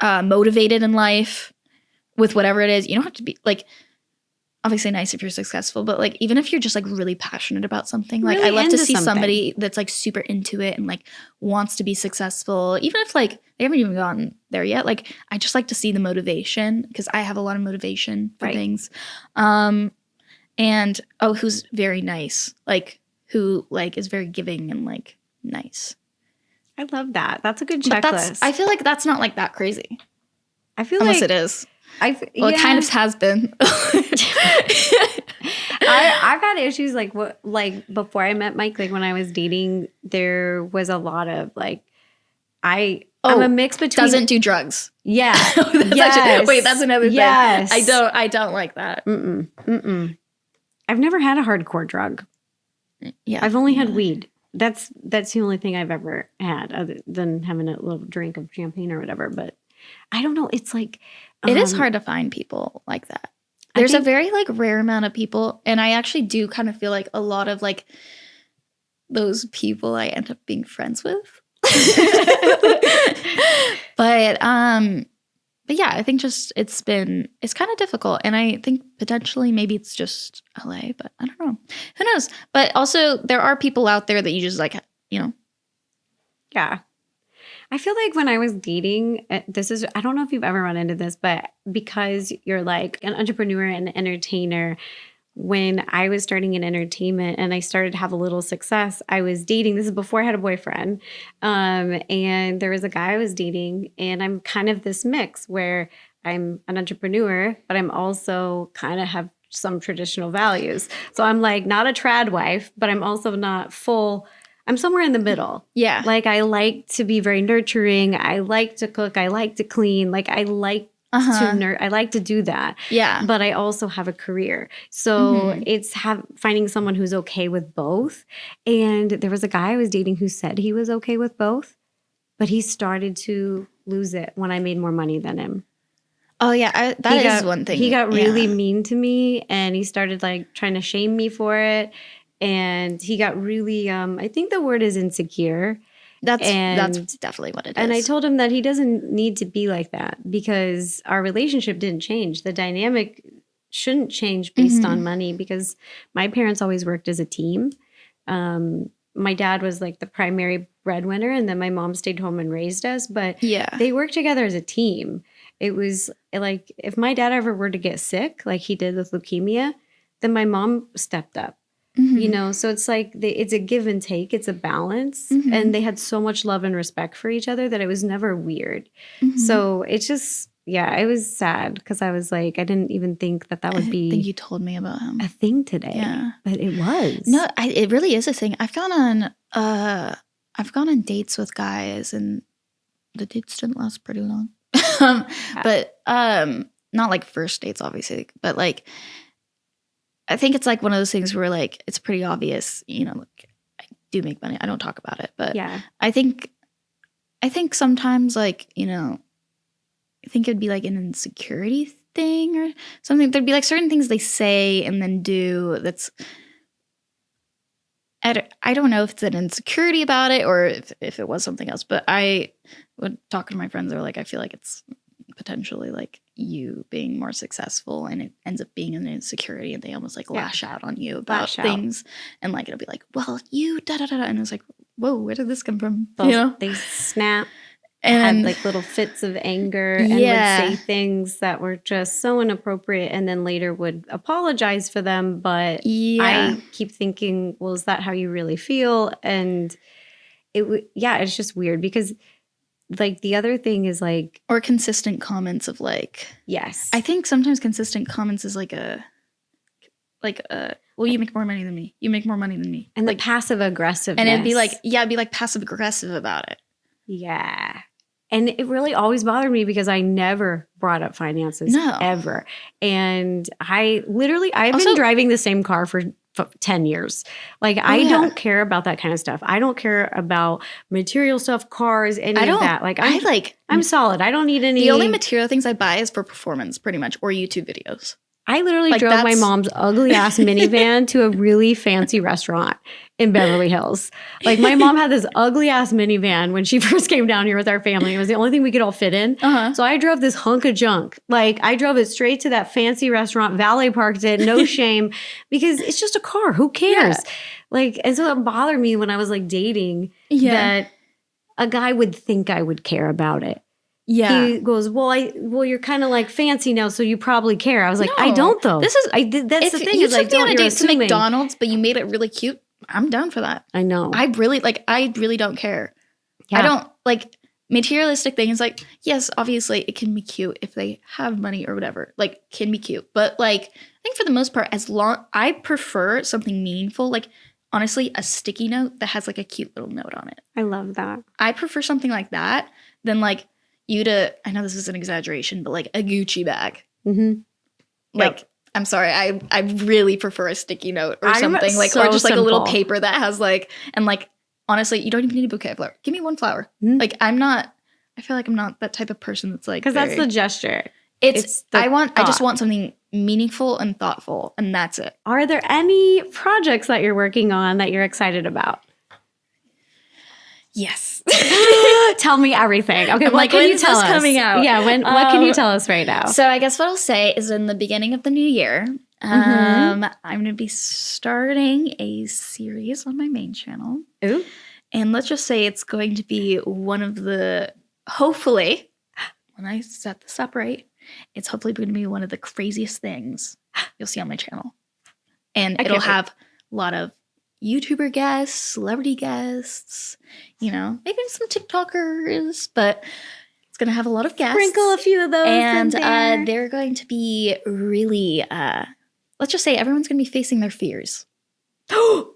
motivated in life with whatever it is. You don't have to be like, obviously nice if you're successful, but like even if you're just like really passionate about something, like really I love to see somebody that's like super into it and like wants to be successful, even if like they haven't even gotten there yet. Like I just like to see the motivation, because I have a lot of motivation for things. And who's very nice, like who like is very giving and like nice. I love that. That's a good checklist. I feel like that's not like that crazy. I feel unless like it is. It kind of has been. I've had issues like before I met Mike, like when I was dating, there was a lot of like I'm a mix between doesn't do drugs. Yeah. That's another thing. Yes. I don't like that. I've never had a hardcore drug. Yeah. I've only had weed. That's the only thing I've ever had, other than having a little drink of champagne or whatever. But I don't know. It's like it is hard to find people like that. There's a very like rare amount of people, and I actually do kind of feel like a lot of like those people I end up being friends with. But yeah, I think just it's kind of difficult, and I think potentially maybe it's just LA, but I don't know. Who knows? But also there are people out there that you just like, Yeah. I feel like when I was dating, I don't know if you've ever run into this, but because you're like an entrepreneur and an entertainer, when I was starting in entertainment and I started to have a little success, I was dating. This is before I had a boyfriend. And there was a guy I was dating, and I'm kind of this mix where I'm an entrepreneur, but I'm also kind of have some traditional values. So I'm like not a trad wife, but I'm also not full. I'm somewhere in the middle. Yeah. Like I like to be very nurturing. I like to cook. I like to clean. Like I like I like to do that. Yeah. But I also have a career. So it's finding someone who's okay with both. And there was a guy I was dating who said he was okay with both, but he started to lose it when I made more money than him. Oh yeah, that is one thing. He got really mean to me, and he started like trying to shame me for it. And he got really, I think the word is insecure. That's definitely what it is. And I told him that he doesn't need to be like that, because our relationship didn't change. The dynamic shouldn't change based on money, because my parents always worked as a team. My dad was like the primary breadwinner, and then my mom stayed home and raised us. But they worked together as a team. It was like if my dad ever were to get sick, like he did with leukemia, then my mom stepped up. So it's like it's a give and take. It's a balance. And they had so much love and respect for each other that it was never weird. So it's just, it was sad, because I was like, I didn't even think that would be. I think you told me about him. A thing today. Yeah. But it was. No, it really is a thing. I've gone on dates with guys, and the dates didn't last pretty long. But not like first dates, obviously, but like, I think it's like one of those things where like it's pretty obvious, like do make money. I don't talk about it, but Yeah. I think sometimes like, you know, I think it'd be like an insecurity thing or something. There'd be like certain things they say and then do that's I don't know if it's an insecurity about it or if it was something else, but I would talk to my friends. They're like, I feel like it's potentially like you being more successful and it ends up being an insecurity and they almost like lash out on you about things. And like, it'll be like, well, you da da da. And it's like, whoa, where did this come from? You know? They snap. And had like little fits of anger and would say things that were just so inappropriate and then later would apologize for them. But I keep thinking, well, is that how you really feel? And it's just weird because like the other thing is like. Or consistent comments of like. Yes. I think sometimes consistent comments is like well, you make more money than me. You make more money than me. And like the passive aggressiveness. And it'd be like passive aggressive about it. Yeah. And it really always bothered me because I never brought up finances ever. And I've been driving the same car for 10 years. Like I don't care about that kind of stuff. I don't care about material stuff, cars, any of that. Like I'm solid. I don't need any. The only material things I buy is for performance pretty much or YouTube videos. I literally drove my mom's ugly ass minivan to a really fancy restaurant in Beverly Hills. Like my mom had this ugly ass minivan when she first came down here with our family. It was the only thing we could all fit in. So I drove this hunk of junk. Like I drove it straight to that fancy restaurant, valet parked it, no shame, because it's just a car. Who cares? Yeah. Like, and so it bothered me when I was like dating that a guy would think I would care about it. Yeah. He goes, well, you're kind of like fancy now, so you probably care. I was like, no, I don't though. That's the thing. You took me on a date to McDonald's, but you made it really cute. I'm down for that. I know. I really don't care. Yeah. I don't like materialistic things. Like, yes, obviously it can be cute if they have money or whatever. Like, can be cute, but like, I think for the most part, I prefer something meaningful. Like, honestly, a sticky note that has like a cute little note on it. I love that. I prefer something like that than like. I know this is an exaggeration, but like a Gucci bag. Mm-hmm. Like, I'm sorry, I really prefer a sticky note or something like, or just like a little paper that has like, and like, honestly, you don't even need a bouquet of flowers. Give me one flower. Mm-hmm. Like, I feel like I'm not that type of person that's like, because that's the gesture. I just want something meaningful and thoughtful, and that's it. Are there any projects that you're working on that you're excited about? Yes. Tell me everything. Okay, what can you tell us? Coming out? Yeah, what can you tell us right now? So I guess what I'll say is in the beginning of the new year, I'm going to be starting a series on my main channel. Ooh. And let's just say it's going to be one of the, hopefully, when I set this up right, it's hopefully going to be one of the craziest things you'll see on my channel. And it'll have a lot of YouTuber guests, celebrity guests, maybe some TikTokers, but it's going to have a lot of guests. Sprinkle a few of those and they're going to be really, let's just say everyone's going to be facing their fears. So,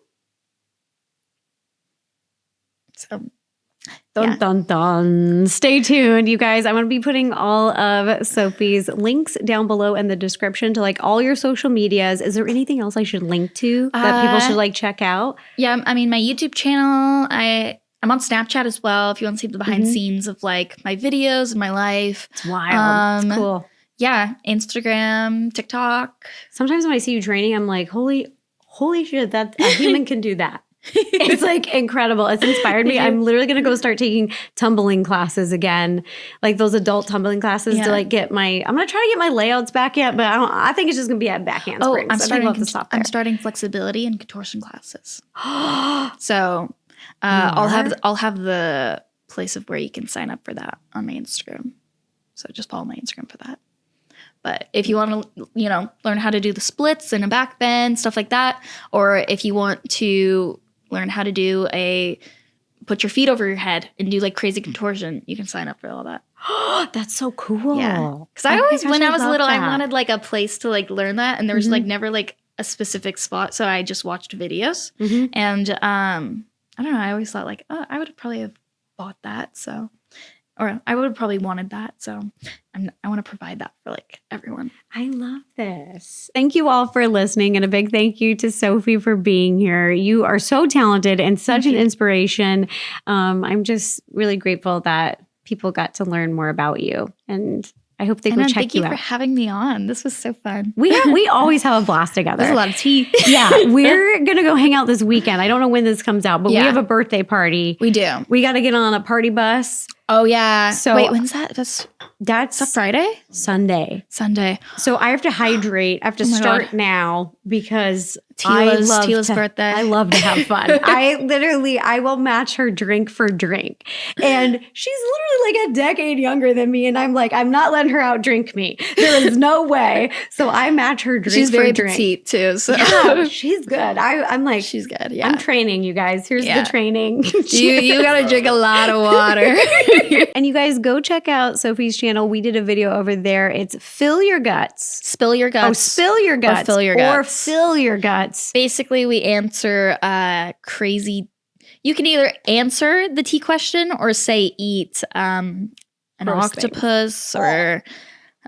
Dun, dun. Stay tuned, you guys. I'm going to be putting all of Sofie's links down below in the description to like all your social medias. Is there anything else I should link to that people should like check out? Yeah, I mean, my YouTube channel, I'm on Snapchat as well if you want to see the behind scenes of like my videos and my life. It's wild. It's cool. Yeah, Instagram, TikTok. Sometimes when I see you training, I'm like, holy shit, that a human can do that. It's like incredible. It's inspired me. I'm literally going to go start taking tumbling classes again, like those adult tumbling classes to like I'm going to try to get my layouts back yet, but I think it's just going to be at backhand springs. I'm starting flexibility and contortion classes. So I'll have the place of where you can sign up for that on my Instagram. So just follow my Instagram for that. But if you want to, learn how to do the splits and a back bend, stuff like that, or if you want to learn how to do put your feet over your head and do like crazy contortion, you can sign up for all that. That's so cool. Yeah. Because I always, when I was little, I wanted like a place to like learn that. And there was like never like a specific spot. So I just watched videos. And I don't know, I always thought like, oh, I would probably have bought that. So or I would have probably wanted that. So I want to provide that for like everyone. I love this. Thank you all for listening, and a big thank you to Sofie for being here. You are so talented and such an inspiration. I'm just really grateful that people got to learn more about you, and I hope they go check thank you out. for having me on. This was so fun. We always have a blast together. There's a lot of tea. Yeah, we're going to go hang out this weekend. I don't know when this comes out, but we Yeah. have a birthday party. We do. We got to get on a party bus. Oh, yeah. So- wait, when's that? That's That's Friday? Sunday. Sunday. So I have to hydrate. I have to Oh my start God. now because Tila's birthday. I love to have fun. I will match her drink for drink. And she's literally like a decade younger than me. And I'm like, I'm not letting her outdrink me. There is no way. So I match her drink She's for very drink. petite too. So Yeah, she's good. I'm like, she's good. Yeah. I'm training you guys. Here's Yeah. the training. you gotta drink a lot of water. And you guys go check out Sofie's channel. We did a video over there. It's Fill Your Guts. Spill your guts. Oh, spill your guts. Fill your Or guts. fill your guts. Basically, we answer crazy. You can either answer the tea question or say eat an Gross octopus or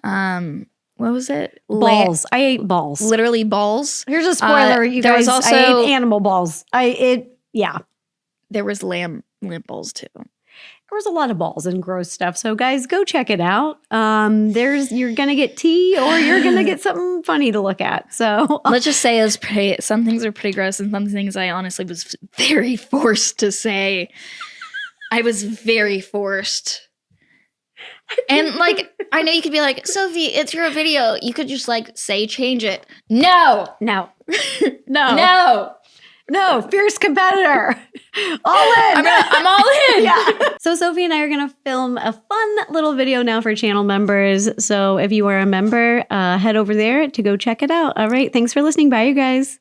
what was it? Balls. I ate balls. Literally balls. Here's a spoiler, you there was guys. I also- ate animal balls. Yeah. There was lamb balls too. There was a lot of balls and gross stuff. So guys, go check it out. You're gonna get tea or you're gonna get something funny to look at. So Let's just say some things are pretty gross and some things I honestly was very forced to say. I was very forced. And like, I know you could be like, Sofie, it's your video. You could just like say, change it. No, no. no. Fierce competitor. All in. I'm all in. Yeah. So Sofie and I are going to film a fun little video now for channel members. So if you are a member, head over there to go check it out. All right. Thanks for listening. Bye, you guys.